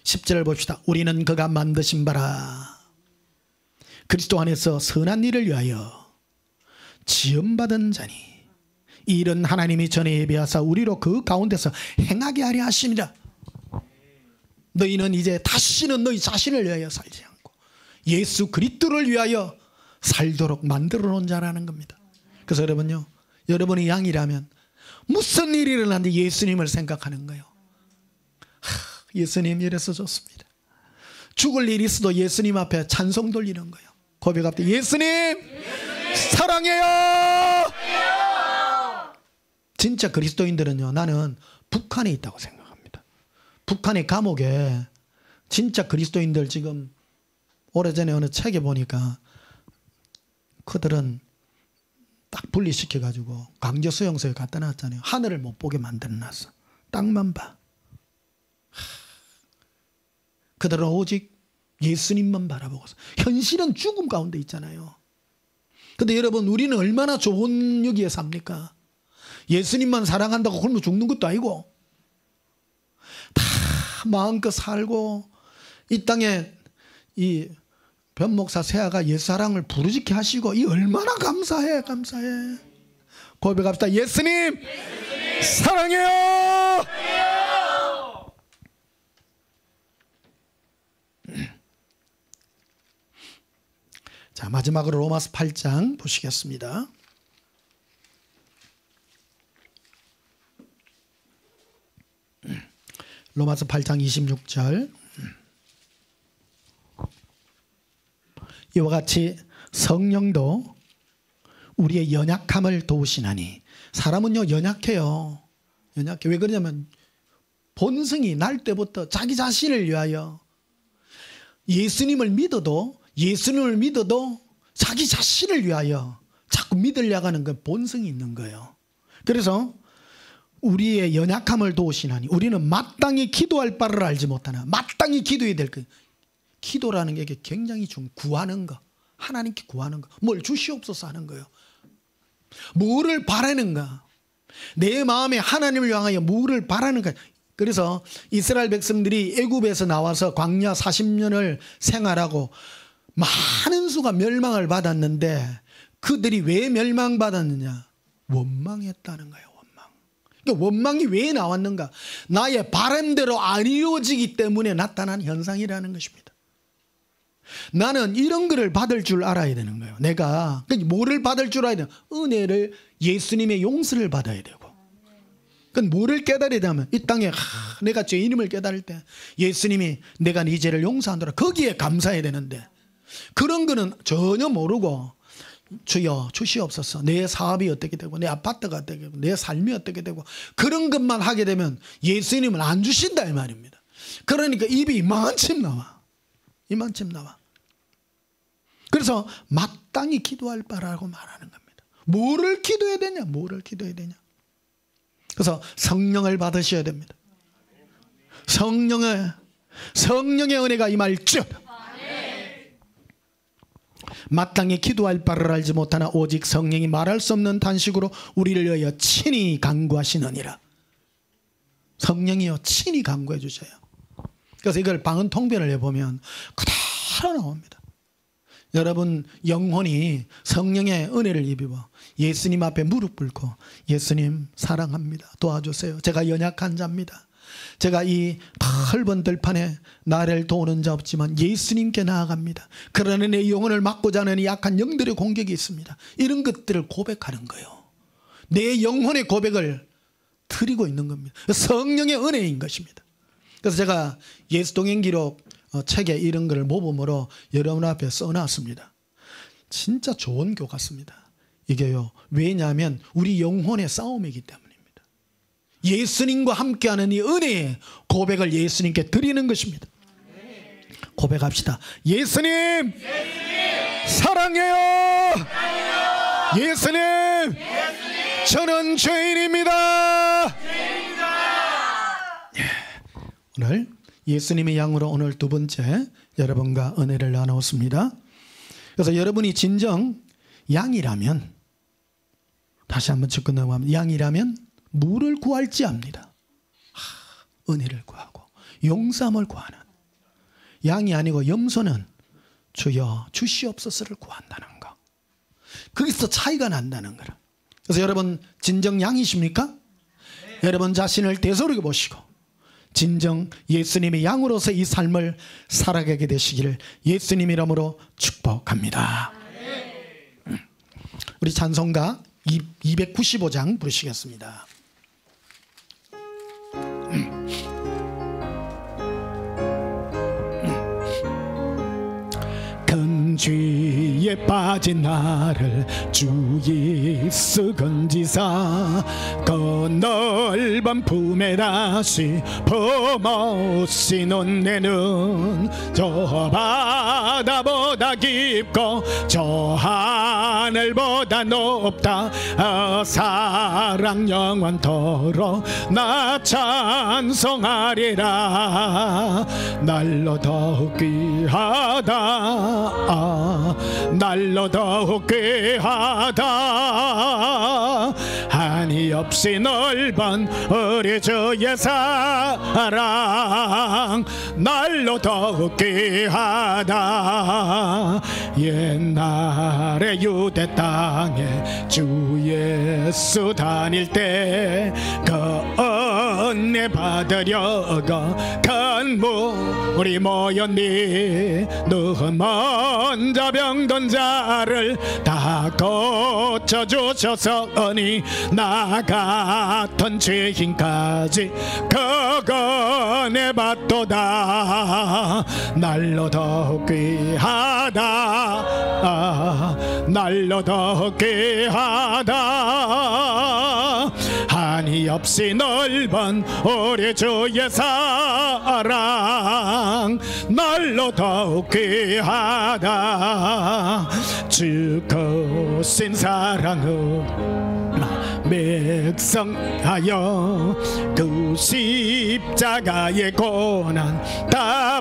[SPEAKER 1] 10절을 봅시다. 우리는 그가 만드신 바라 그리스도 안에서 선한 일을 위하여 지음받은 자니 이 일은 하나님이 전에 예비하사 우리로 그 가운데서 행하게 하려 하심이라. 너희는 이제 다시는 너희 자신을 위하여 살지 않고 예수 그리스도를 위하여 살도록 만들어 놓은 자라는 겁니다. 그래서 여러분요, 여러분이 양이라면 무슨 일이 일어났는데 예수님을 생각하는 거예요. 예수님 이래서 좋습니다. 죽을 일이 있어도 예수님 앞에 찬송 돌리는 거예요. 고백할 때 예수님 사랑해요. 진짜 그리스도인들은요, 나는 북한에 있다고 생각합니다. 북한의 감옥에 진짜 그리스도인들 지금 오래전에 어느 책에 보니까 그들은 딱 분리시켜가지고 강제 수용소에 갖다 놨잖아요. 하늘을 못 보게 만들어놨어. 땅만 봐. 그들은 오직 예수님만 바라보고서 현실은 죽음 가운데 있잖아요. 근데 여러분, 우리는 얼마나 좋은 여기에 삽니까? 예수님만 사랑한다고 굶어 죽는 것도 아니고 다 마음껏 살고 이 땅에 이 변목사 세아가 예수 사랑을 부르짖게 하시고 이 얼마나 감사해. 고백합시다. 예수님 사랑해요. 자, 마지막으로 로마서 8장 보시겠습니다. 로마서 8장 26절. 이와 같이 성령도 우리의 연약함을 도우시나니. 사람은요 연약해요. 연약해. 왜 그러냐면 본성이 날 때부터 자기 자신을 위하여 예수님을 믿어도 자기 자신을 위하여 자꾸 믿으려고 하는 그 본성이 있는 거예요. 그래서 우리의 연약함을 도우시나니 우리는 마땅히 기도할 바를 알지 못하나. 마땅히 기도해야 될 것. 기도라는 게 굉장히 구하는 거. 하나님께 구하는 거. 뭘 주시옵소서 하는 거예요. 뭐를 바라는가. 내 마음에 하나님을 향하여 뭐를 바라는가. 그래서 이스라엘 백성들이 애굽에서 나와서 광야 40년을 생활하고 많은 수가 멸망을 받았는데 그들이 왜 멸망받았느냐. 원망했다는 거예요. 그러니까 원망이 왜 나왔는가. 나의 바람대로 안 이루어지기 때문에 나타난 현상이라는 것입니다. 나는 이런 거를 받을 줄 알아야 되는 거예요. 내가 뭐를 받을 줄 알아야 되나. 은혜를, 예수님의 용서를 받아야 되고. 그건 뭐를 깨달아야 되냐면 이 땅에 내가 죄인임을 깨달을 때 예수님이 내가 네 죄를 용서한다라. 거기에 감사해야 되는데 그런 거는 전혀 모르고 주여 주시옵소서. 내 사업이 어떻게 되고 내 아파트가 어떻게 되고 내 삶이 어떻게 되고 그런 것만 하게 되면 예수님은 안 주신다 이 말입니다. 그러니까 입이 이만큼 나와. 이만큼 나와. 그래서 마땅히 기도할 바라고 말하는 겁니다. 뭐를 기도해야 되냐. 뭐를 기도해야 되냐. 그래서 성령을 받으셔야 됩니다. 성령의 은혜가 임할지어다. 마땅히 기도할 바를 알지 못하나 오직 성령이 말할 수 없는 단식으로 우리를 위하여 친히 간구하시느니라. 성령이요 친히 간구해 주셔요. 그래서 이걸 방언 통변을 해보면 그대로 나옵니다. 여러분 영혼이 성령의 은혜를 입어 예수님 앞에 무릎 꿇고 예수님 사랑합니다. 도와주세요. 제가 연약한 자입니다. 제가 이 넓은 들판에 나를 도우는 자 없지만 예수님께 나아갑니다. 그러나 내 영혼을 막고자 하는 이 약한 영들의 공격이 있습니다. 이런 것들을 고백하는 거예요. 내 영혼의 고백을 드리고 있는 겁니다. 성령의 은혜인 것입니다. 그래서 제가 예수동행기록 책에 이런 걸 모범으로 여러분 앞에 써놨습니다. 진짜 좋은 교 같습니다. 이게요, 왜냐하면 우리 영혼의 싸움이기 때문입니다. 예수님과 함께하는 이 은혜의 고백을 예수님께 드리는 것입니다. 고백합시다. 예수님, 사랑해요. 예수님, 저는 죄인입니다. 예. 오늘 예수님의 양으로 오늘 두 번째 여러분과 은혜를 나누었습니다. 그래서 여러분이 진정 양이라면, 다시 한번 짚고 넘어가면, 양이라면 물을 구할지 압니다. 은혜를 구하고 용서함을 구하는, 양이 아니고 염소는 주여 주시옵소서를 구한다는 거, 거기서 차이가 난다는 거라. 그래서 여러분 진정 양이십니까? 네. 여러분 자신을 되돌려 보시고 진정 예수님의 양으로서 이 삶을 살아가게 되시기를 예수님 이름으로 축복합니다. 네. 우리 찬송가 295장 부르시겠습니다. 죄에 빠진 나를 주 예수 건지사 그 넓은 품에 다시 품으시는 내는 저 바다보다 깊고 저 하늘보다 높다. 사랑 영원토록 나 찬송하리라. 날로 더욱 귀하다. 날로 더욱 귀하다. 한이 없이 넓은 우리 주의 사랑 날로 더욱 귀하다. 옛날에 유대 땅에 주 예수 다닐 때 그 은혜 받으려고 큰 무리 모였니. 누구 먼저 병든 자를 다 고쳐주셨으니 나 같은 죄인까지 그건에 받도다. 날로 더욱 귀하다. 날로 더욱 귀하다. 한이 없이 넓은 우리 주의 사랑 날로 더욱 귀하다. 주 거신 사랑을 맹성하여 그 십자가의 고난 다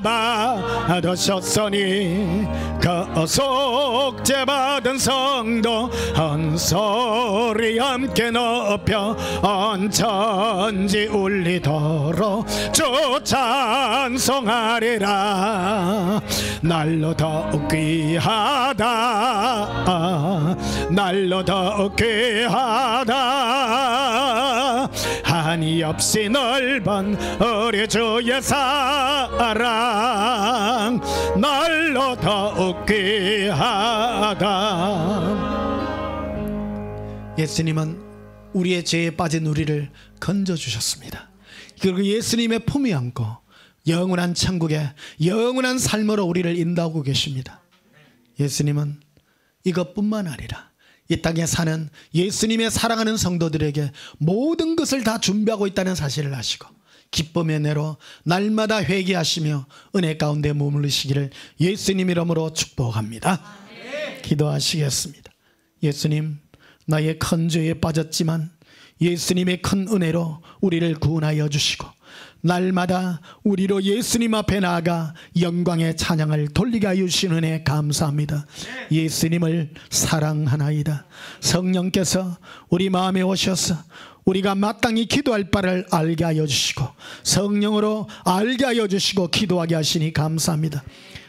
[SPEAKER 1] 받으셨으니 그 속죄 받은 성도 한 소리 함께 높여 온 천지 울리도록 주 찬송하리라. 날로 더욱 귀하다. 날로 더욱 귀하다. 한이 없이 넓은 우리 주의 사랑 날로 더욱 귀하다. 예수님은 우리의 죄에 빠진 우리를 건져주셨습니다. 그리고 예수님의 품에 안고 영원한 천국에 영원한 삶으로 우리를 인도하고 계십니다. 예수님은 이것뿐만 아니라 이 땅에 사는 예수님의 사랑하는 성도들에게 모든 것을 다 준비하고 있다는 사실을 아시고 기쁨의 내로 날마다 회개하시며 은혜 가운데 머무르시기를 예수님 이름으로 축복합니다. 기도하시겠습니다. 예수님, 나의 큰 죄에 빠졌지만 예수님의 큰 은혜로 우리를 구원하여 주시고 날마다 우리로 예수님 앞에 나아가 영광의 찬양을 돌리게 하여 주신 은혜 감사합니다. 예수님을 사랑하나이다. 성령께서 우리 마음에 오셔서 우리가 마땅히 기도할 바를 알게 하여 주시고 성령으로 알게 하여 주시고 기도하게 하시니 감사합니다.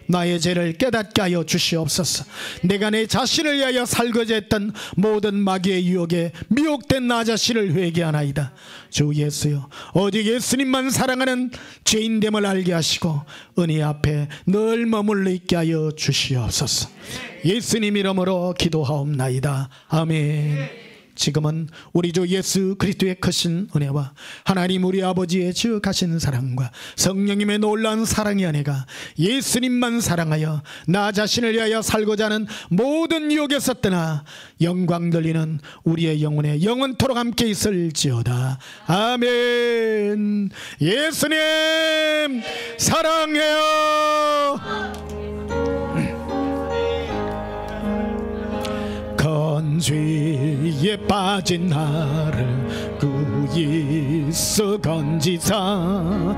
[SPEAKER 1] 나의 죄를 깨닫게 하여 주시옵소서. 내가 내 자신을 위하여 살거지했던 모든 마귀의 유혹에 미혹된 나 자신을 회개하나이다. 주 예수여, 오직 예수님만 사랑하는 죄인됨을 알게 하시고 은혜 앞에 늘 머물러 있게 하여 주시옵소서. 예수님 이름으로 기도하옵나이다. 아멘. 지금은 우리 주 예수 그리스도의 크신 은혜와 하나님 우리 아버지의 지극하신 사랑과 성령님의 놀라운 사랑의 은혜가 예수님만 사랑하여 나 자신을 위하여 살고자 하는 모든 유혹에서 떠나 영광 돌리는 우리의 영혼에 영원토록 함께 있을지어다. 아멘. 예수님 사랑해요. 건죄에 빠진 나를 그 예수 건지사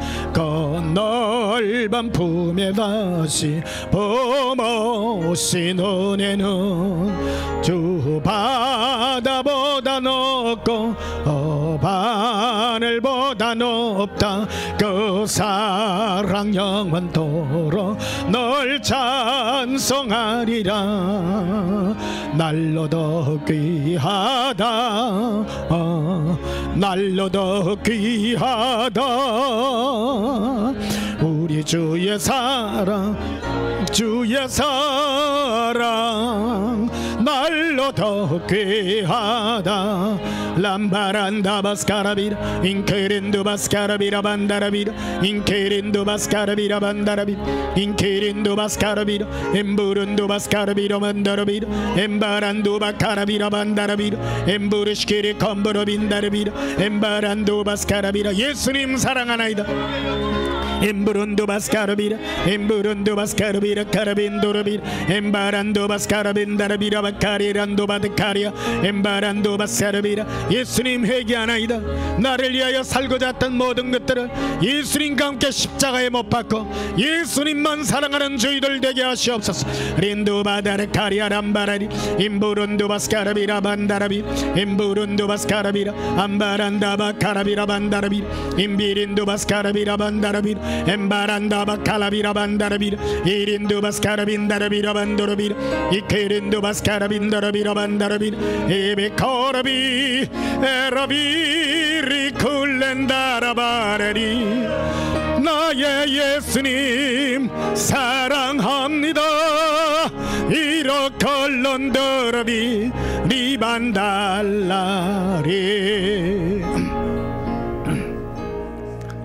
[SPEAKER 1] 넓은 품에 다시 범오신 은혜는 주 바다보다 높고 하늘보다 높다. 그 사랑 영원토록 널 찬송하리라. 날로 더 귀하다. 날로 더 귀하다. 우리 주의 사랑 주의 사랑 날로 더 귀하다. 람바란다 바스카라비라 인케린두 바스카라비라 반다라비라 인케린두 바스카라비라 반다라비라 인케린두 바스카라비라 엠부른두 바스카라비라 만다라비라 엠바란두 바카라비라 반다라비라 엠부르시키리 컴브로 빈다라비라 엠바란두 바스카라비라. 예수님 사랑하나이다. 엠부른두 바스카라비라 엠부른두 바스카라비라 카라빈도라비라 엠바란두 바스카라빈다라비라 바카리란두 바드카리아 엠바란두 바스카라비라. 예수님 회개하나이다. 나를 위하여 살고자 했던 모든 것들을 예수님과 함께 십자가에 못 박고 예수님만 사랑하는 저희들 되게 하시옵소서. 린두 바다르 카리아 람바라리 임부른두 바스카라비라 반다라비 임부른두 바스카라비라 암바란다 바카라비라 반다라비 임비린두 바스카라비라 반다라비 엠바란다 바칼라비라 반다라비라 이린두 바스카라빈다라비라 반도라비라 이케린두 바스카라빈다라비라 반다라비라 에베코라비 에라비리 쿨렌다라바레리. 나의 예수님 사랑합니다. 이렇게 런더러비 리반달라리.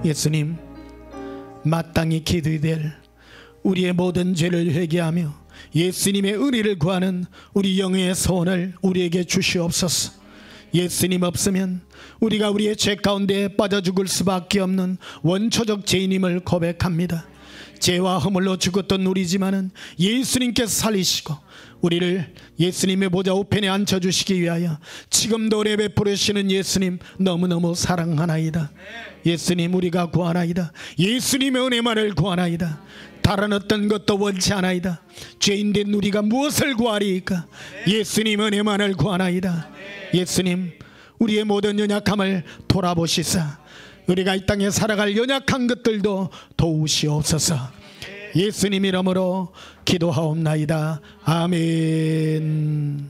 [SPEAKER 1] 예수님 마땅히 기도될 우리의 모든 죄를 회개하며 예수님의 은혜를 구하는 우리 영의 소원을 우리에게 주시옵소서. 예수님 없으면 우리가 우리의 죄 가운데 빠져 죽을 수밖에 없는 원초적 죄인임을 고백합니다. 죄와 허물로 죽었던 우리지만은 예수님께서 살리시고 우리를 예수님의 보좌 우편에 앉혀주시기 위하여 지금도 은혜 베푸시는 예수님 너무너무 사랑하나이다. 예수님 우리가 구하나이다. 예수님의 은혜만을 구하나이다. 다른 어떤 것도 원치 않아이다. 죄인된 우리가 무엇을 구하리이까? 예수님 은혜만을 구하나이다. 예수님 우리의 모든 연약함을 돌아보시사 우리가 이 땅에 살아갈 연약한 것들도 도우시옵소서. 예수님 이름으로 기도하옵나이다. 아멘.